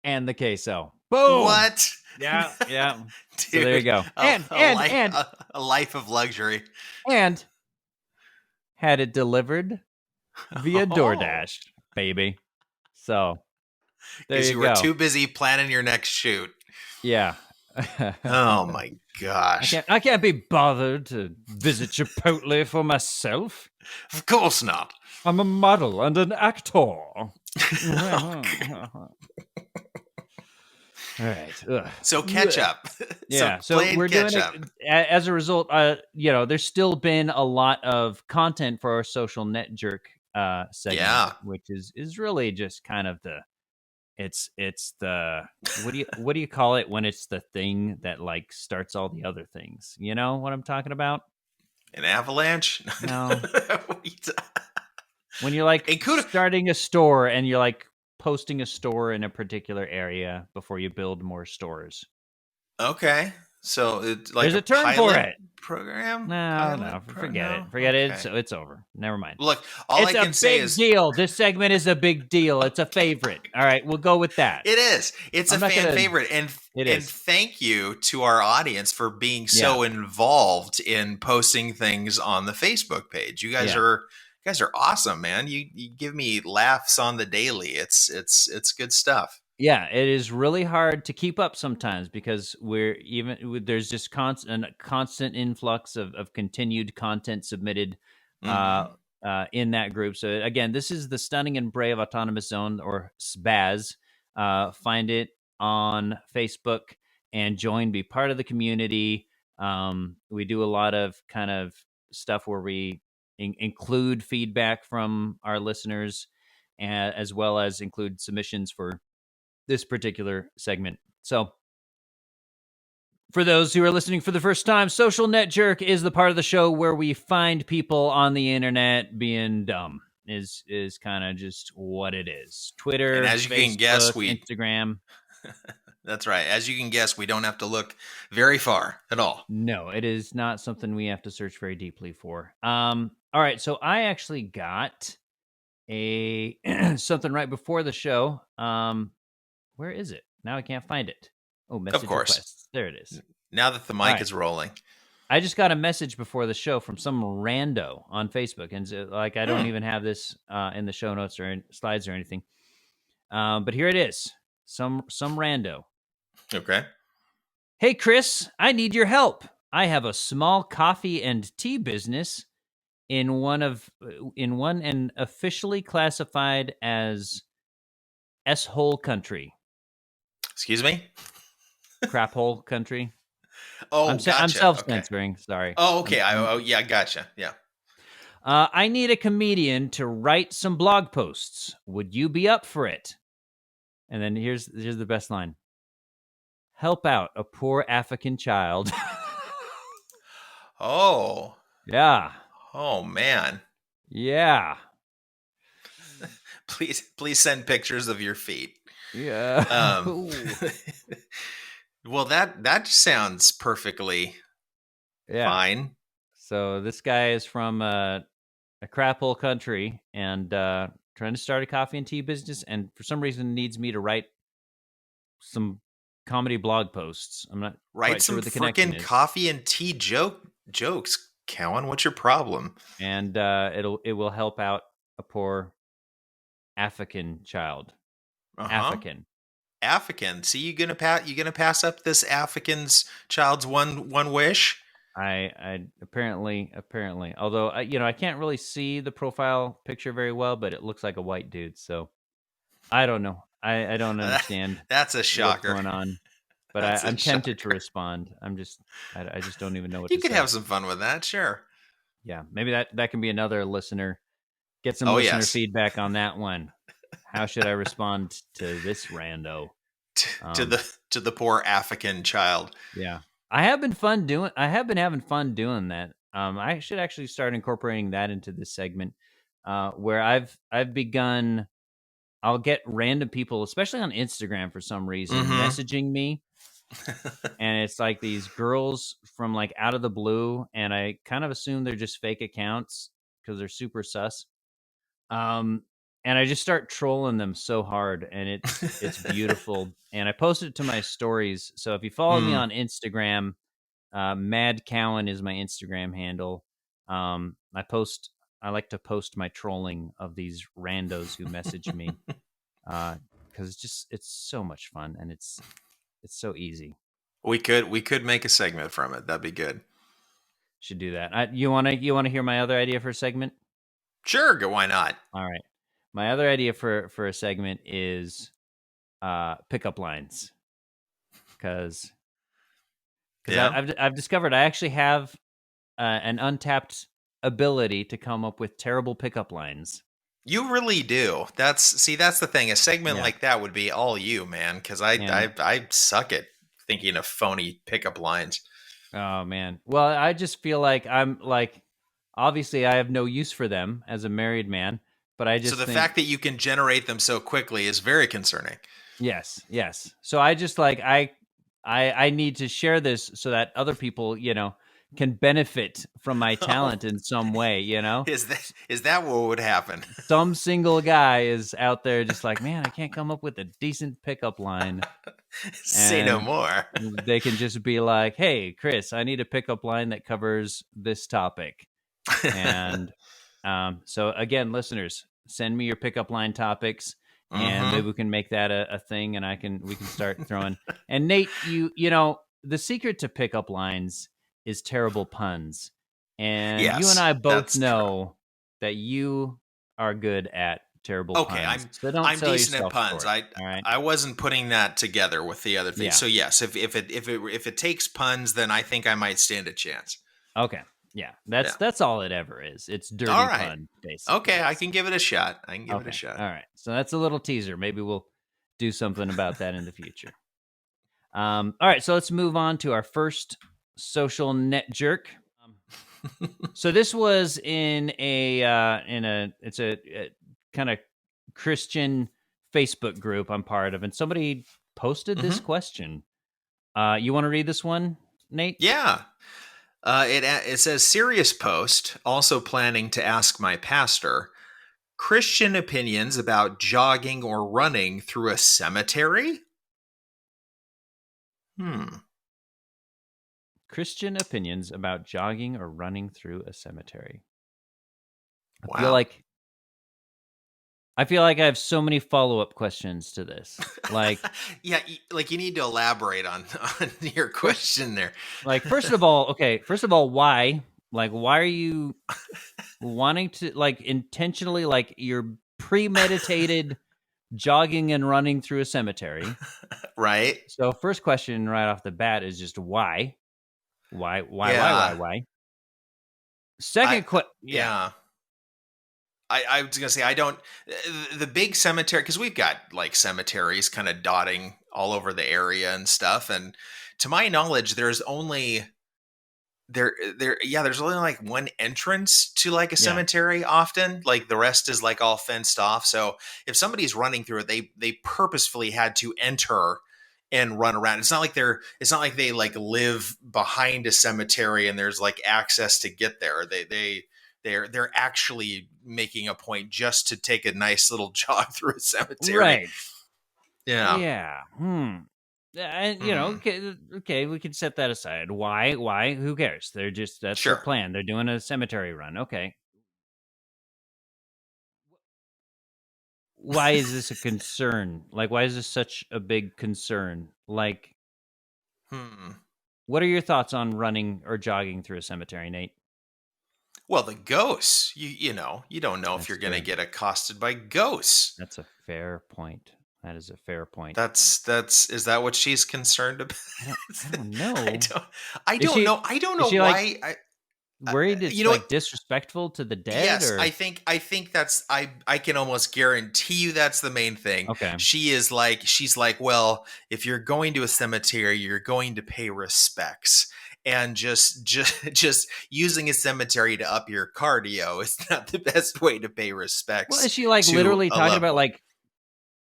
and the queso. Boom. What? Yeah. Dude, so there you go. And a life of luxury. And had it delivered via DoorDash, baby. So there you go. You were too busy planning your next shoot. Yeah. Oh my gosh. I can't be bothered to visit Chipotle for myself. Of course not. I'm a model and an actor. All right. Ugh. So catch up. Yeah. So we're doing it. As a result, there's still been a lot of content for our Social Netjerk segment, which is really just kind of it's the what do you call it when it's the thing that like starts all the other things? You know what I'm talking about? An avalanche? No. When you're like starting a store and you're like posting a store in a particular area before you build more stores. Okay. So it's like there's a term for it. Program? No, forget it. Forget it. So it's over. Never mind. Look, all I can say is it's a big deal. This segment is a big deal. It's a favorite. All right, we'll go with that. It is. It's a fan favorite, and thank you to our audience for being so involved in posting things on the Facebook page. You guys are awesome, man. You give me laughs on the daily. It's good stuff. Yeah, it is really hard to keep up sometimes because there's just constant influx of continued content submitted in that group. So again, this is the Stunning and Brave Autonomous Zone, or SBAZ. Find it on Facebook and join, be part of the community. We do a lot of kind of stuff where we include feedback from our listeners, as well as include submissions for this particular segment. So for those who are listening for the first time, Social Netjerk is the part of the show where we find people on the internet being dumb. Is kind of just what it is. Twitter, and as you Facebook, can guess, Instagram. That's right. As you can guess, we don't have to look very far at all. No, it is not something we have to search very deeply for. All right, so I actually got a something right before the show. Where is it? Now I can't find it. Oh, Of message course. requests. There it is. Now that the All mic right. is rolling. I just got a message before the show from some rando on Facebook, and so, like I don't even have this in the show notes or in slides or anything. But here it is. Some rando. Okay. Hey Chris, I need your help. I have a small coffee and tea business in one and officially classified as S-hole country. Excuse me? Crap hole country. Oh, gotcha. I'm self-censoring. Okay. Sorry. Oh, okay. Yeah, gotcha. Yeah. I need a comedian to write some blog posts. Would you be up for it? And then here's the best line. Help out a poor African child. Oh. Yeah. Oh, man. Yeah. Please send pictures of your feet. Yeah. Well, that sounds perfectly fine. So this guy is from a crap hole country and trying to start a coffee and tea business, and for some reason needs me to write some comedy blog posts. I'm not write some freaking coffee and tea jokes. Cowan, what's your problem? And it will help out a poor African child. African. See, you gonna pass up this African's child's one wish? I apparently. Although I can't really see the profile picture very well, but it looks like a white dude. So I don't know. I don't understand. That's a shocker. What's going on? But I'm tempted to respond. I just don't even know what you to could say. have some fun with that, sure. Yeah, maybe that can be another listener. Get some listener feedback on that one. How should I respond to this rando? To the poor African child. Yeah. I have been having fun doing that. I should actually start incorporating that into this segment, where I've begun. I'll get random people, especially on Instagram for some reason, messaging me, and it's like these girls from like out of the blue, and I kind of assume they're just fake accounts because they're super sus. And I just start trolling them so hard, and it's beautiful. And I posted it to my stories. So if you follow me on Instagram, Mad Cowan is my Instagram handle. I like to post my trolling of these randos who message me, because it's so much fun and it's so easy. We could make a segment from it. That'd be good. Should do that. You wanna hear my other idea for a segment? Sure, why not? All right. My other idea for a segment is pickup lines, because I've discovered I actually have an untapped ability to come up with terrible pickup lines. You really do. That's the thing. A segment like that would be all you, man, because I suck at thinking of phony pickup lines. Oh man. Well, I just feel like I'm like, obviously I have no use for them as a married man. But I just think, fact that you can generate them so quickly is very concerning. Yes. So I just like I need to share this so that other people, can benefit from my talent in some way. Is that what would happen? Some single guy is out there just like, man, I can't come up with a decent pickup line. Say no more. They can just be like, hey, Chris, I need a pickup line that covers this topic. And so again, listeners, send me your pickup line topics, and maybe we can make that a thing, and we can start throwing. And Nate, you know, the secret to pickup lines is terrible puns, and you and I both know that you are good at terrible puns. Okay, so I'm decent at puns. Right? I wasn't putting that together with the other thing. Yeah. So yes, if it takes puns, then I think I might stand a chance. Okay. Yeah, that's all it ever is. It's dirty pun, basically. Okay, I can give it a shot. All right, so that's a little teaser. Maybe we'll do something about that in the future. All right, so let's move on to our first social Netjerk. So this was in a kind of Christian Facebook group I'm part of, and somebody posted this question. You want to read this one, Nate? Yeah. It says serious post. Also planning to ask my pastor Christian opinions about jogging or running through a cemetery. Christian opinions about jogging or running through a cemetery. Wow. I feel like I have so many follow-up questions to this. Like, yeah, like you need to elaborate on your question there. Like, first of all, why? Like, why are you wanting to, like, intentionally, like, you're premeditated jogging and running through a cemetery? Right. So, first question right off the bat is just why? Why? Second question, yeah. I was gonna say I don't the big cemetery, because we've got like cemeteries kind of dotting all over the area and stuff, and to my knowledge, there's only there's only like one entrance to like a cemetery often. Like the rest is like all fenced off. So if somebody's running through it, they purposefully had to enter and run around. It's not like they like live behind a cemetery and there's like access to get there. They're actually making a point just to take a nice little jog through a cemetery. Right. Yeah. Yeah. And okay, we can set that aside. Why? Who cares? They're just that's their plan. They're doing a cemetery run. Okay. Why is this a concern? Like, why is this such a big concern? Like, what are your thoughts on running or jogging through a cemetery, Nate? Well, the ghosts, you don't know if you're going to get accosted by ghosts. That's a fair point. That is a fair point. Is that what she's concerned about? I don't know. I don't know. I don't know why. Like, worried it's like disrespectful to the dead? Yes, or? I think that's I can almost guarantee you that's the main thing. Okay. She's like, well, if you're going to a cemetery, you're going to pay respects. And just using a cemetery to up your cardio is not the best way to pay respects. Well, is she like literally talking about like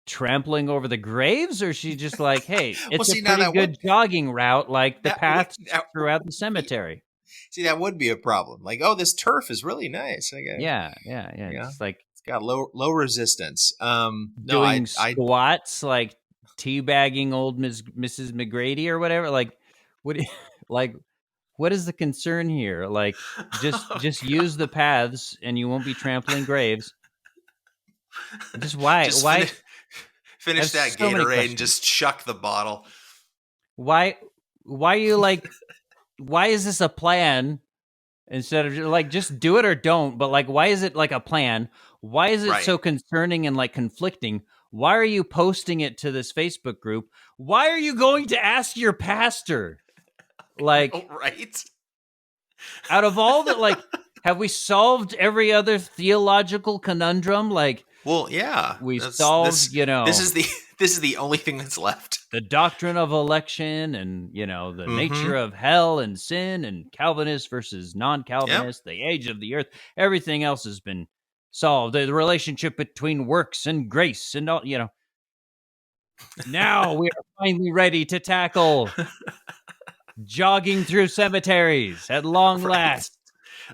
trampling over the graves, or is she just like, hey, it's a pretty good jogging route, like the paths throughout the cemetery? See, that would be a problem. Like, oh, this turf is really nice. Yeah. It's like it's got low resistance. Doing squats, like teabagging old Mrs. McGrady or whatever. Like, what is the concern here? Like, just use the paths, and you won't be trampling graves. Just why? Finish that Gatorade and just chuck the bottle. Why are you like? Why is this a plan instead of like just do it or don't? But like, why is it like a plan? Why is it so concerning and like conflicting? Why are you posting it to this Facebook group? Why are you going to ask your pastor? Like, out of all that, like, have we solved every other theological conundrum? Like, well, yeah, we solved. This is the only thing that's left. The doctrine of election, and the nature of hell and sin, and Calvinist versus non-Calvinist, the age of the earth. Everything else has been solved. The relationship between works and grace, and all. Now we are finally ready to tackle jogging through cemeteries at long last.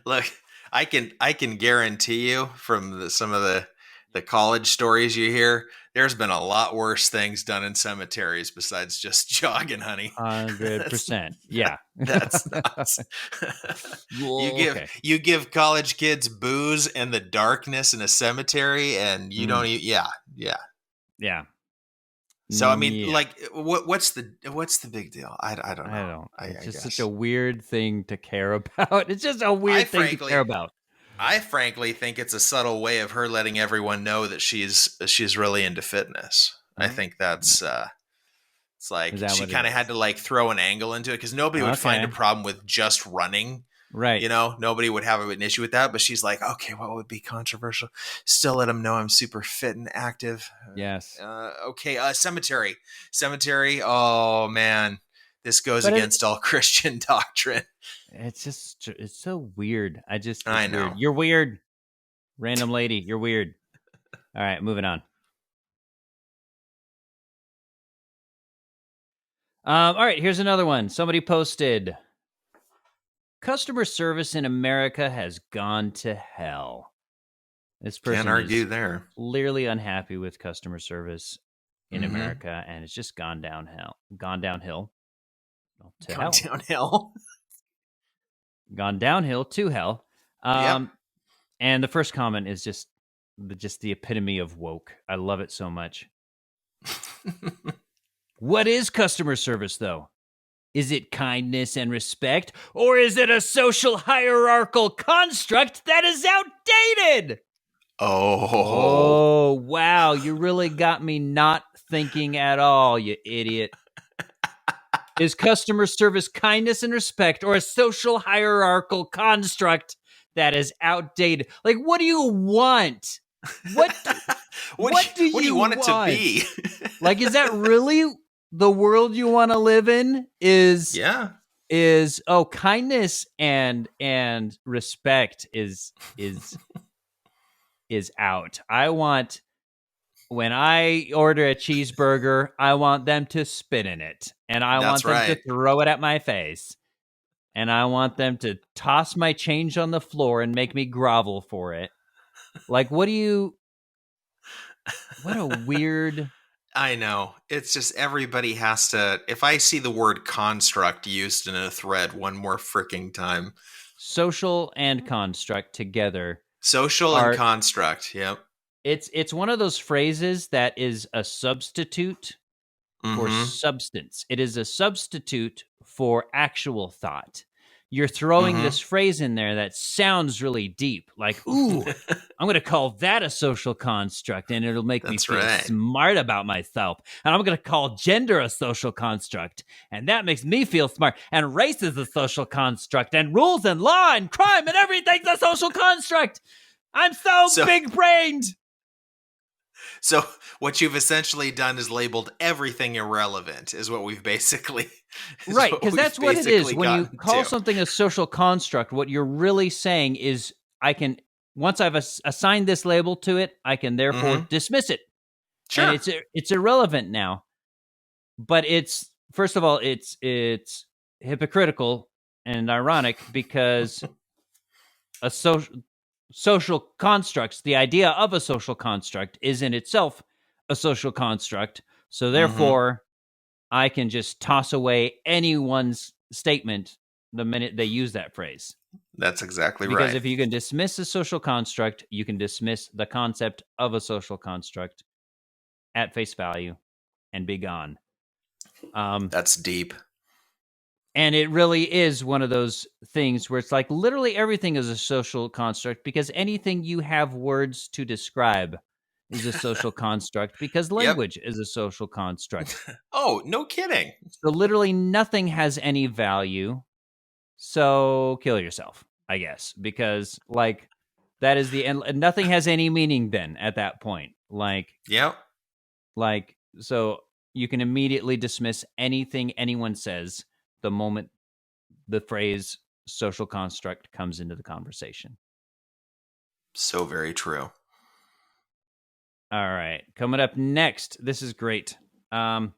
Look, I can guarantee you from some of the college stories you hear, there's been a lot worse things done in cemeteries besides just jogging, honey. 100%. Yeah. That's nuts. You give college kids booze and the darkness in a cemetery, and you don't even, yeah. So I mean, like, what's the big deal? I don't know. It's just such a weird thing to care about. It's just a weird thing to care about. I frankly think it's a subtle way of her letting everyone know that she's really into fitness. Mm-hmm. I think that's it's like she kind of had to like throw an angle into it because nobody would find a problem with just running. Right. Nobody would have an issue with that. But she's like, okay, what would be controversial? Still let them know I'm super fit and active. Yes. Okay. Cemetery. Oh man, this goes against all Christian doctrine. It's so weird. I know. Weird. You're weird. Random lady. You're weird. All right. Moving on. All right. Here's another one. Somebody posted Customer service in America has gone to hell. This person Can't argue is there. clearly unhappy with customer service in Mhm. America, and it's just gone downhill. To Gone hell. downhill. Gone downhill to hell. Yep. And the first comment is just the epitome of woke. I love it so much. What is customer service, though? Is it kindness and respect, or is it a social hierarchical construct that is outdated? Oh, wow. You really got me not thinking at all, you idiot. Is customer service kindness and respect, or a social hierarchical construct that is outdated? Like, what do you want? What do you want it to be? Like, is that really the world you want to live in? Is kindness and respect is out. I want, when I order a cheeseburger, I want them to spit in it, and I want them to throw it at my face, and I want them to toss my change on the floor and make me grovel for it. Like, what a weird... I know. It's just everybody has to... If I see the word construct used in a thread one more freaking time. Social and construct together. Social and construct, yep. It's one of those phrases that is a substitute for substance. It is a substitute for actual thought. You're throwing this phrase in there that sounds really deep, like, ooh, I'm going to call that a social construct, and it'll make me feel smart about myself. And I'm going to call gender a social construct, and that makes me feel smart. And race is a social construct, and rules and law and crime and everything's a social construct. I'm so big-brained. So what you've essentially done is labeled everything irrelevant, is what we've basically... Right, because that's what it is. When you call something a social construct, what you're really saying is, once I've assigned this label to it, I can therefore dismiss it. Sure. And it's irrelevant now. But first of all, it's hypocritical and ironic, because a social constructs, the idea of a social construct is in itself a social construct. So therefore, I can just toss away anyone's statement the minute they use that phrase. That's exactly right. Because if you can dismiss a social construct, you can dismiss the concept of a social construct at face value and be gone. That's deep. And it really is one of those things where it's like literally everything is a social construct, because anything you have words to describe is a social construct, because language is a social construct. Oh, no kidding. So literally nothing has any value. So kill yourself, I guess, because like that is the end. Nothing has any meaning then at that point. So you can immediately dismiss anything anyone says the moment the phrase social construct comes into the conversation. So very true. All right. Coming up next. This is great. Oh,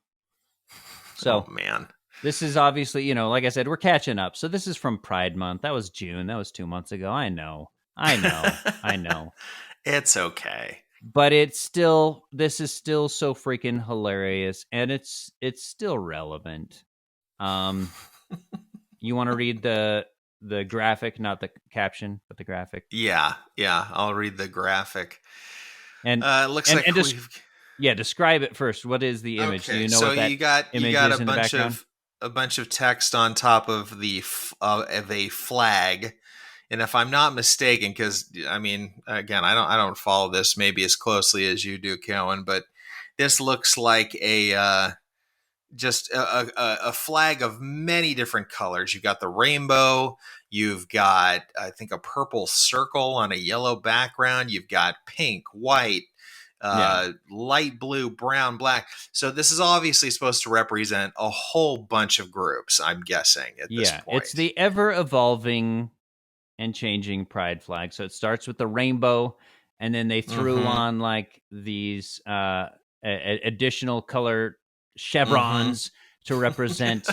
man. This is obviously, like I said, we're catching up. So this is from Pride Month. That was June. That was 2 months ago. I know. It's okay. But this is still so freaking hilarious, and it's still relevant. You want to read the graphic, not the caption, but the graphic? Yeah. I'll read the graphic. And it looks like describe it first. What is the image? Okay, Do you know what that image is in the background? A bunch of text on top of of a flag. And if I'm not mistaken, because I mean, again, I don't follow this maybe as closely as you do, Cohen, but this looks like just a flag of many different colors. You've got the rainbow. You've got, I think, a purple circle on a yellow background. You've got pink, white, light blue, brown, black. So this is obviously supposed to represent a whole bunch of groups, I'm guessing, at this point. It's the ever-evolving and changing pride flag. So it starts with the rainbow, and then they threw on like these additional color chevrons to represent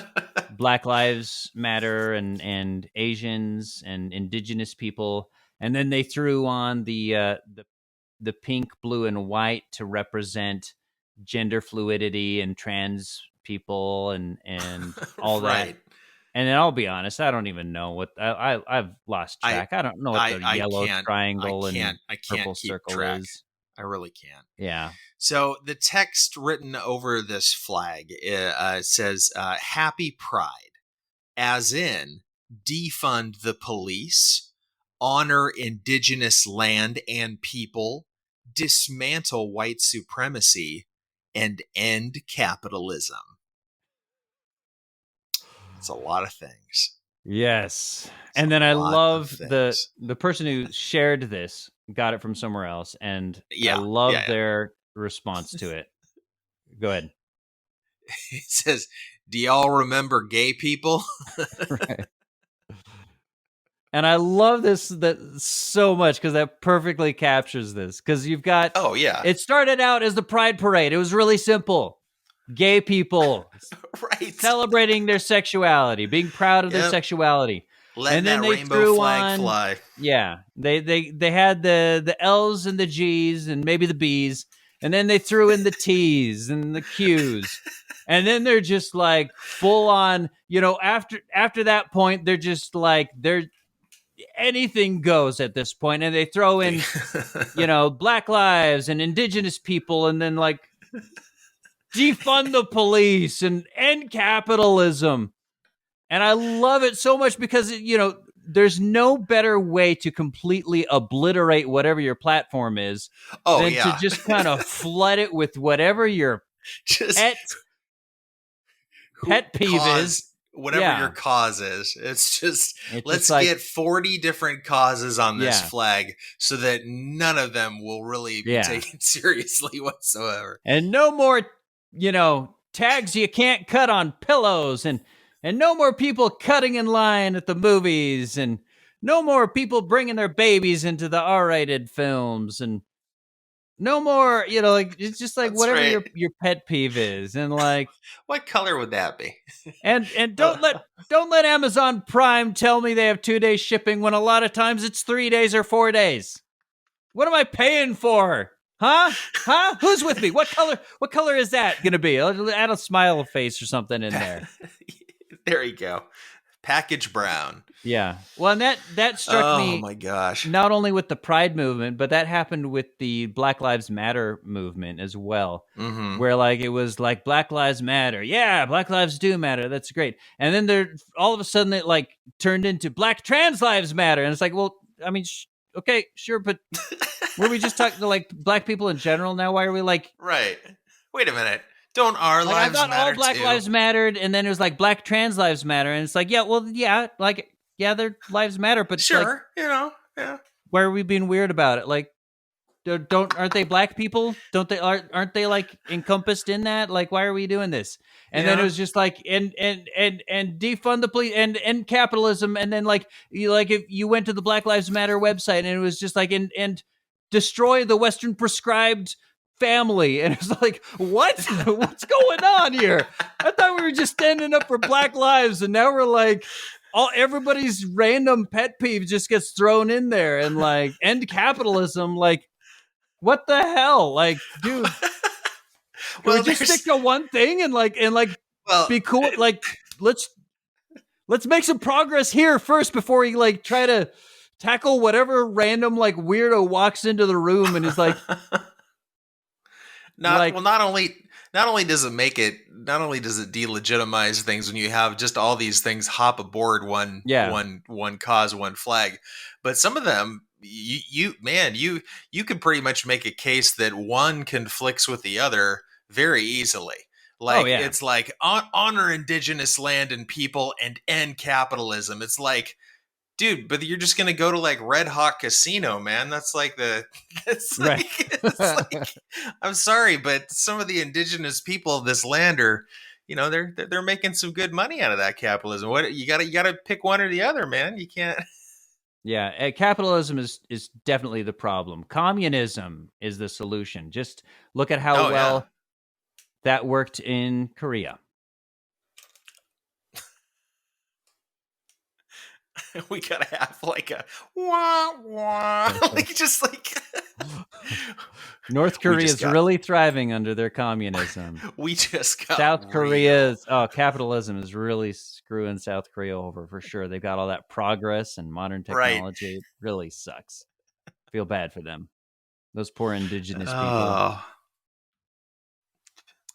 Black Lives Matter and Asians and indigenous people. And then they threw on the pink, blue, and white to represent gender fluidity and trans people and all that. Right. And then I'll be honest, I don't even know what I've lost track. I don't know what the yellow triangle and purple keep circle track. is. I really can't. Yeah. So the text written over this flag says "Happy Pride," as in defund the police, honor indigenous land and people, dismantle white supremacy, and end capitalism. It's a lot of things. Yes. And then I love the person who shared this got it from somewhere else, and I love their response to it. Go ahead. It says, "Do y'all remember gay people?" Right. And I love this so much because that perfectly captures this. Because you've got, it started out as the Pride Parade. It was really simple. Gay people right, celebrating their sexuality, being proud of their sexuality. Letting and then that they rainbow threw flag on, fly. Yeah. They had the L's and the G's and maybe the B's. And then they threw in the T's and the Q's. And then they're just like full on, after that point, they're just like, anything goes at this point. And they throw in, Black lives and indigenous people, and then like defund the police and end capitalism. And I love it so much because, there's no better way to completely obliterate whatever your platform is than to just kind of flood it with whatever your pet peeve is. Whatever your cause is. Let's get 40 different causes on this flag so that none of them will really be taken seriously whatsoever. And no more, tags you can't cut on pillows, and no more people cutting in line at the movies, and no more people bringing their babies into the R-rated films, and no more, it's just like whatever your pet peeve is. And like, what color would that be? and don't let Amazon Prime tell me they have 2-day shipping when a lot of times it's 3 days or 4 days. What am I paying for? Huh? Who's with me? What color is that going to be? I'll add a smile face or something in there. There you go. Package brown. Yeah. Well, and that struck me. Oh my gosh. Not only with the Pride movement, but that happened with the Black Lives Matter movement as well. Mm-hmm. Where like it was like Black Lives Matter. Yeah, Black lives do matter. That's great. And then all of a sudden it like turned into Black trans lives matter. And it's like, well, I mean, okay, sure, but were we just talking to like Black people in general now? Why are we like right? Wait a minute. Don't our lives matter? I thought all Black lives mattered, and then it was like Black trans lives matter, and it's like, their lives matter, but sure, why are we being weird about it? Like, aren't they Black people? Aren't they like encompassed in that? Like, why are we doing this? And then it was just like, and defund the police and end capitalism, and then like if you went to the Black Lives Matter website, and it was just like and destroy the Western prescribed family, and it's like, what's going on here? I thought we were just standing up for Black lives, and now we're like, everybody's random pet peeve just gets thrown in there, and like end capitalism. Like, what the hell? Like, dude, well, we just stick to one thing and be cool. Like, let's make some progress here first before we like try to tackle whatever random like weirdo walks into the room and is like. Not only does it delegitimize things when you have just all these things hop aboard one cause, one flag, but some of them you could pretty much make a case that one conflicts with the other very easily. Like it's like honor indigenous land and people and end capitalism. It's like, dude, but you're just going to go to like Red Hawk Casino, man. That's like I'm sorry, but some of the indigenous people of this land are, they're making some good money out of that capitalism. What you got to pick one or the other, man. You can't. Yeah, capitalism is definitely the problem. Communism is the solution. Just look at how that worked in Korea. We gotta have like a wah wah, like just like North Korea is really thriving under their communism. We just got South Korea's capitalism is really screwing South Korea over for sure. They've got all that progress and modern technology. Right. It really sucks. Feel bad for them. Those poor indigenous people.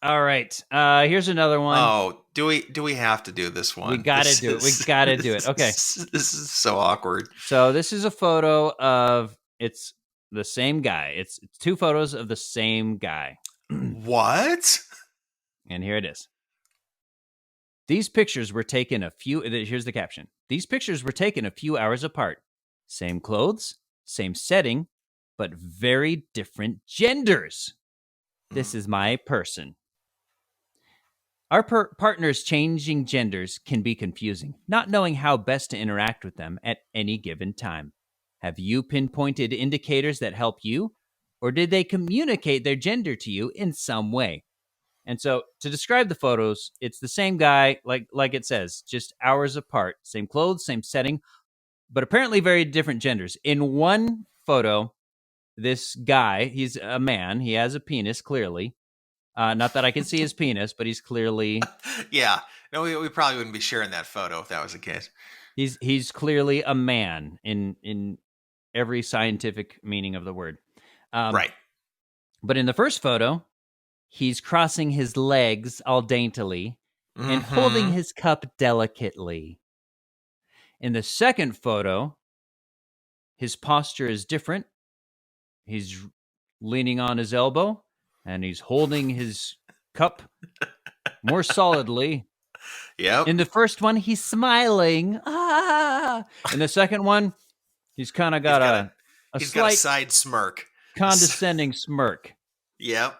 All right. Here's another one. Oh, do we have to do this one? We got to do it. We got to do it. Okay. This is so awkward. So this is a photo of it's the same guy. It's 2 photos of the same guy. What? And here it is. These pictures were taken here's the caption. These pictures were taken a few hours apart. Same clothes, same setting, but very different genders. This is my person. Our partners changing genders can be confusing, not knowing how best to interact with them at any given time. Have you pinpointed indicators that help you, or did they communicate their gender to you in some way? And so to describe the photos, it's the same guy, like it says, just hours apart, same clothes, same setting, but apparently very different genders. In one photo, this guy, he's a man, he has a penis, clearly. Not that I can see his penis, but he's clearly... Yeah. No, we probably wouldn't be sharing that photo if that was the case. He's clearly a man in every scientific meaning of the word. Right. But in the first photo, he's crossing his legs all daintily and holding his cup delicately. In the second photo, his posture is different. He's leaning on his elbow, and he's holding his cup more solidly. Yep. In the first one, he's smiling. Ah! In the second one, he's kind of got a slight side smirk. Condescending smirk. Yep.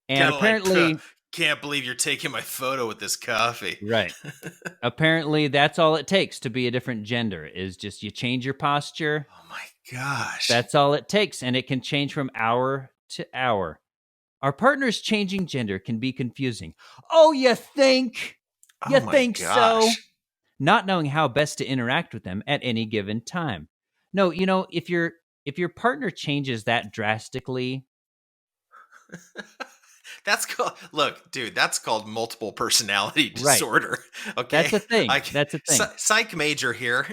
And kinda apparently... can't believe you're taking my photo with this coffee. Right. Apparently, that's all it takes to be a different gender, is just you change your posture. Oh, my gosh. That's all it takes, and it can change from hour to hour. Our partner's changing gender can be confusing. Oh, you think? You think so? Not knowing how best to interact with them at any given time. No, if your partner changes that drastically... That's called multiple personality disorder. Right. Okay. That's a thing. That's a thing. Psych major here.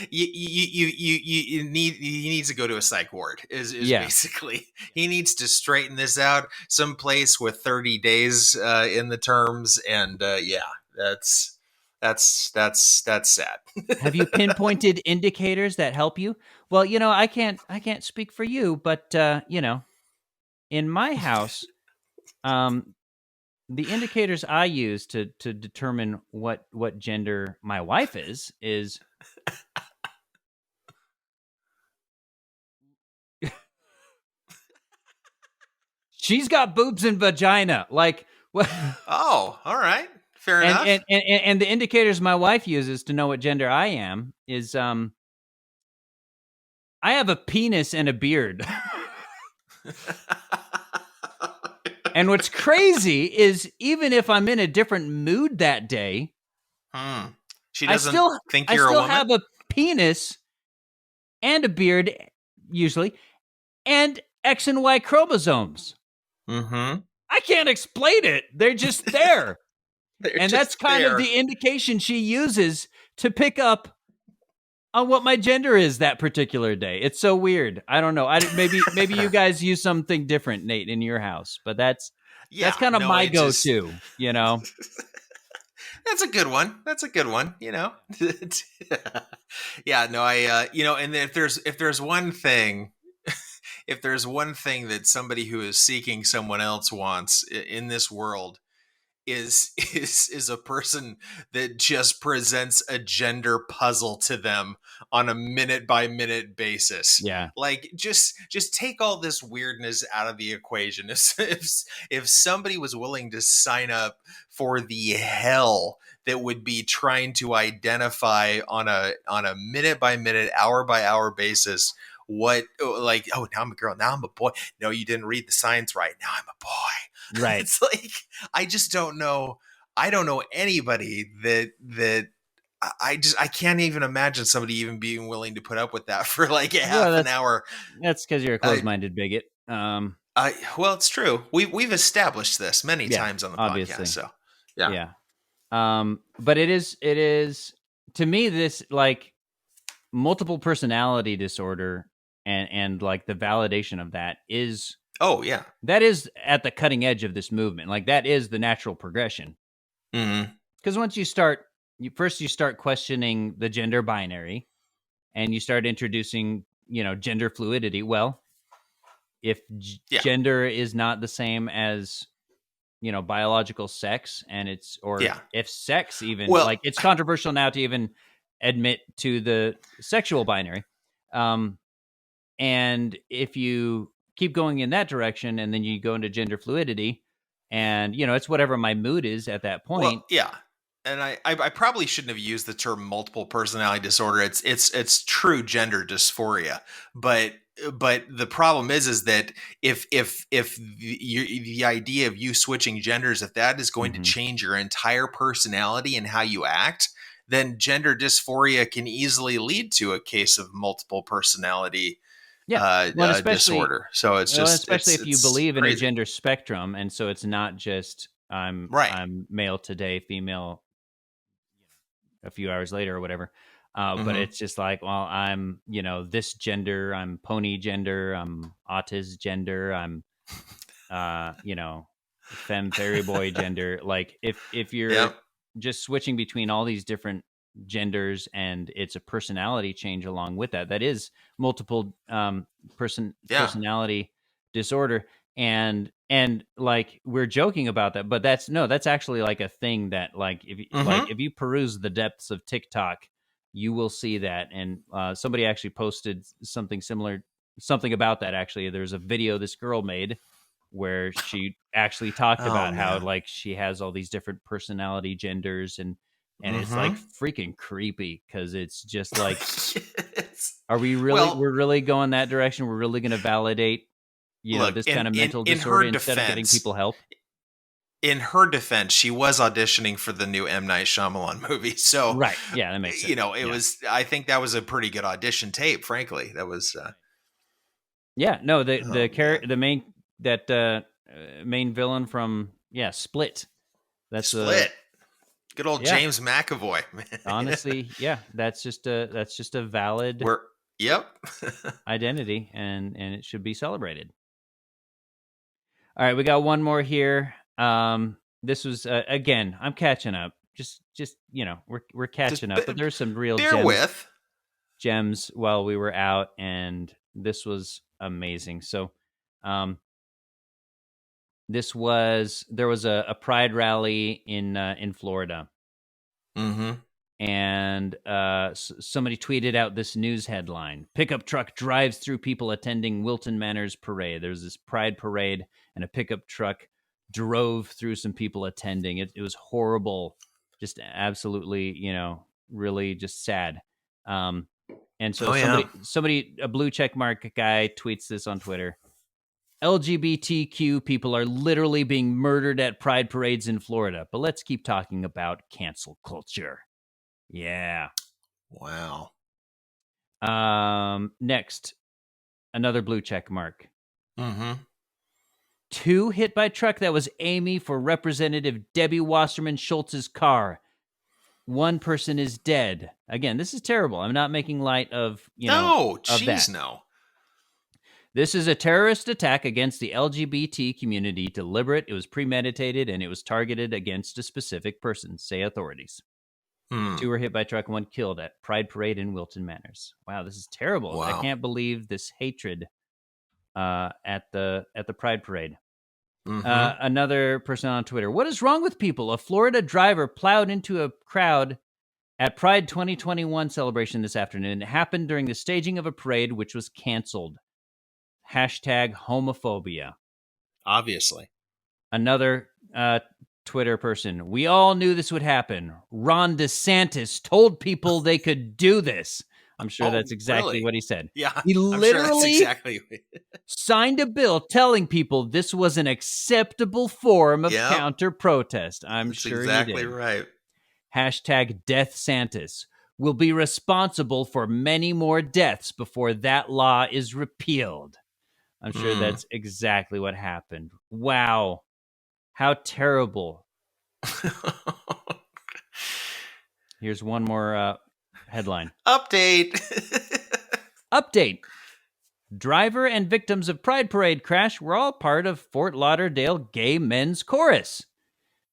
you needs to go to a psych ward is basically, he needs to straighten this out someplace with 30 days in the terms. And that's sad. Have you pinpointed indicators that help you? Well, I can't speak for you, but in my house, the indicators I use to determine what gender my wife is she's got boobs and vagina. Like what? Oh, all right, fair enough. And the indicators my wife uses to know what gender I am is I have a penis and a beard. And what's crazy is even if I'm in a different mood that day, she doesn't think you're a woman. I still have a penis and a beard, usually, and X and Y chromosomes. Mm-hmm. I can't explain it. They're just there. And that's kind of the indication she uses to pick up on what my gender is that particular day. It's so weird. I don't know. Maybe you guys use something different, Nate, in your house, but that's kind of my go-to, That's a good one. Yeah, no, and if there's one thing, if there's one thing that somebody who is seeking someone else wants in this world, is a person that just presents a gender puzzle to them on a minute by minute basis. Yeah. Like just take all this weirdness out of the equation. If somebody was willing to sign up for the hell that would be trying to identify on a minute by minute, hour by hour basis, now I'm a girl, now I'm a boy. No, you didn't read the signs right. Now I'm a boy. Right. It's like, I just don't know. I don't know anybody that I can't even imagine somebody even being willing to put up with that for like a half an hour. That's because you're a closed-minded bigot. Well, it's true. We've established this many times on the obviously. podcast. So yeah. But it is to me, this like multiple personality disorder and like the validation of that is that is at the cutting edge of this movement. Like that is the natural progression. Because once you start questioning the gender binary and you start introducing, gender fluidity. Well, if gender is not the same as, biological sex, and if sex even, like it's controversial now to even admit to the sexual binary. And if you keep going in that direction and then you go into gender fluidity and, it's whatever my mood is at that point. Well, yeah. And I probably shouldn't have used the term multiple personality disorder. It's true gender dysphoria. But the problem is that if the idea of you switching genders, if that is going to change your entire personality and how you act, then gender dysphoria can easily lead to a case of multiple personality disorder. So it's just especially if you believe in a gender spectrum, and so it's not just I'm male today, female a few hours later or whatever. But it's just like, well, I'm, this gender, I'm pony gender, I'm autis gender, I'm, femme fairy boy gender. Like if you're just switching between all these different genders and it's a personality change along with that is multiple personality disorder. And like we're joking about that, but that's actually like a thing that like if you peruse the depths of TikTok, you will see that. And somebody actually posted something about that. Actually, there's a video this girl made where she actually talked about how like she has all these different personality genders and it's like freaking creepy because it's just like, are we really we're really going that direction? We're really going to validate this kind of mental disorder instead of getting people help? In her defense, she was auditioning for the new M. Night Shyamalan movie. So, right. Yeah, that makes sense. It was, I think that was a pretty good audition tape, frankly. That was, the main villain from, Split. That's Split. Good old James McAvoy. Honestly, that's just a valid identity and it should be celebrated. All right, we got one more here. This was again, I'm catching up. Just we're catching up, but there's some real gems while we were out, and this was amazing. So, there was a pride rally in Florida, and somebody tweeted out this news headline: "Pickup truck drives through people attending Wilton Manor's parade." There was this pride parade, and a pickup truck drove through some people attending. It was horrible, just absolutely, really just sad. And so somebody, a blue check mark guy, tweets this on Twitter: LGBTQ people are literally being murdered at pride parades in Florida. But let's keep talking about cancel culture. Yeah. Wow. Next, another blue check mark. 2 hit by truck that was Amy for Representative Debbie Wasserman Schultz's car. 1 person is dead. Again, this is terrible. I'm not making light of, no. This is a terrorist attack against the LGBT community. Deliberate, it was premeditated, and it was targeted against a specific person, say authorities. 2 were hit by truck, 1 killed at Pride Parade in Wilton Manors. Wow, this is terrible. Wow. I can't believe this hatred at the Pride Parade. Another person on Twitter: "What is wrong with people? A Florida driver plowed into a crowd at Pride 2021 celebration this afternoon. It happened during the staging of a parade, which was canceled. Hashtag homophobia." Obviously. Another Twitter person: "We all knew this would happen. Ron DeSantis told people they could do this." I'm sure that's exactly what he said. Yeah, he literally signed a bill telling people this was an acceptable form of counter-protest. I'm sure exactly he did. Right. hashtag Death Santis, will be responsible for many more deaths before that law is repealed. I'm sure that's exactly what happened. Wow. How terrible. Here's one more headline. Update. Update. Driver and victims of Pride Parade crash were all part of Fort Lauderdale gay men's chorus.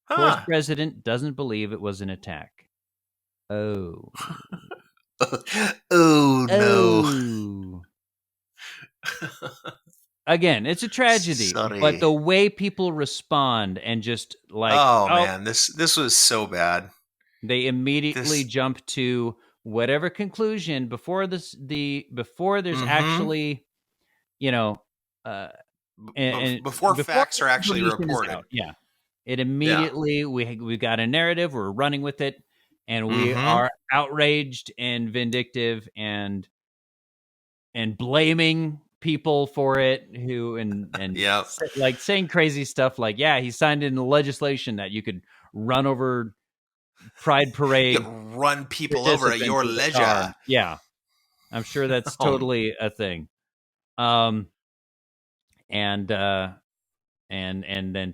Chorus president doesn't believe it was an attack. Oh. Oh, no. Again, it's a tragedy, but the way people respond and just like, man, this was so bad. They immediately jump to whatever conclusion before there's actually, before facts are actually reported. Yeah, it immediately we got a narrative. We're running with it, and we are outraged and vindictive and blaming people for it like saying crazy stuff like, he signed into legislation that you could run over Pride Parade, run people over at your leisure. Yeah, I'm sure that's totally a thing. And then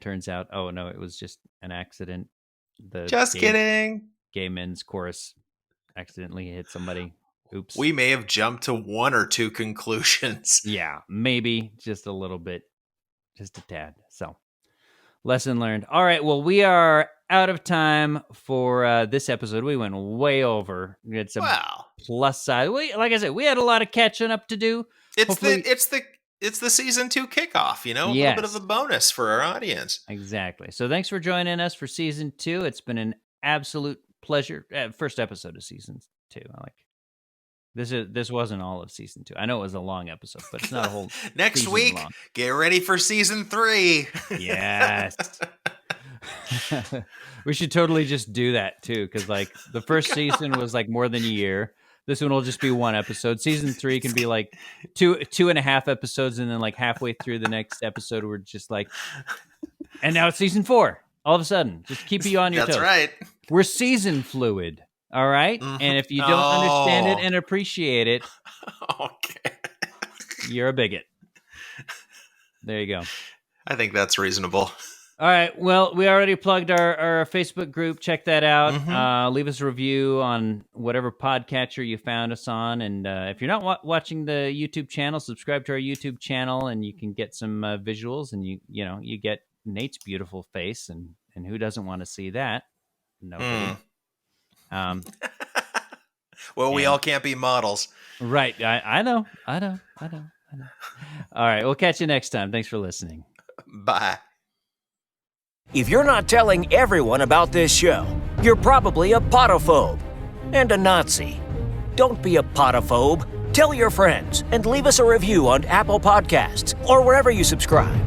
turns out, oh no, it was just an accident. Kidding. Gay men's chorus accidentally hit somebody. Oops. We may have jumped to one or two conclusions. Yeah, maybe just a little bit, just a tad. So, lesson learned. All right, well, we are out of time for this episode. We went way over. We had some plus side. Like I said, we had a lot of catching up to do. It's the season 2 kickoff. A little bit of a bonus for our audience. Exactly. So, thanks for joining us for season 2. It's been an absolute pleasure. First episode of season 2. I like. This wasn't all of season 2. I know it was a long episode, but it's not a whole. Next week, long. Get ready for season 3. Yes. We should totally just do that too, because like the first season was like more than a year. This one will just be one episode. Season 3 can be like 2.5 episodes, and then like halfway through the next episode, we're just like, and now it's season 4. All of a sudden, just keep you on your toes. That's right. We're season fluid. All right? Mm-hmm. And if you don't understand it and appreciate it, you're a bigot. There you go. I think that's reasonable. All right. Well, we already plugged our Facebook group. Check that out. Leave us a review on whatever podcatcher you found us on. And if you're not watching the YouTube channel, subscribe to our YouTube channel, and you can get some visuals. And you get Nate's beautiful face, and who doesn't want to see that? Nobody. Well, we all can't be models. Right. I know. All right. We'll catch you next time. Thanks for listening. Bye. If you're not telling everyone about this show, you're probably a potophobe and a Nazi. Don't be a potophobe. Tell your friends and leave us a review on Apple Podcasts or wherever you subscribe.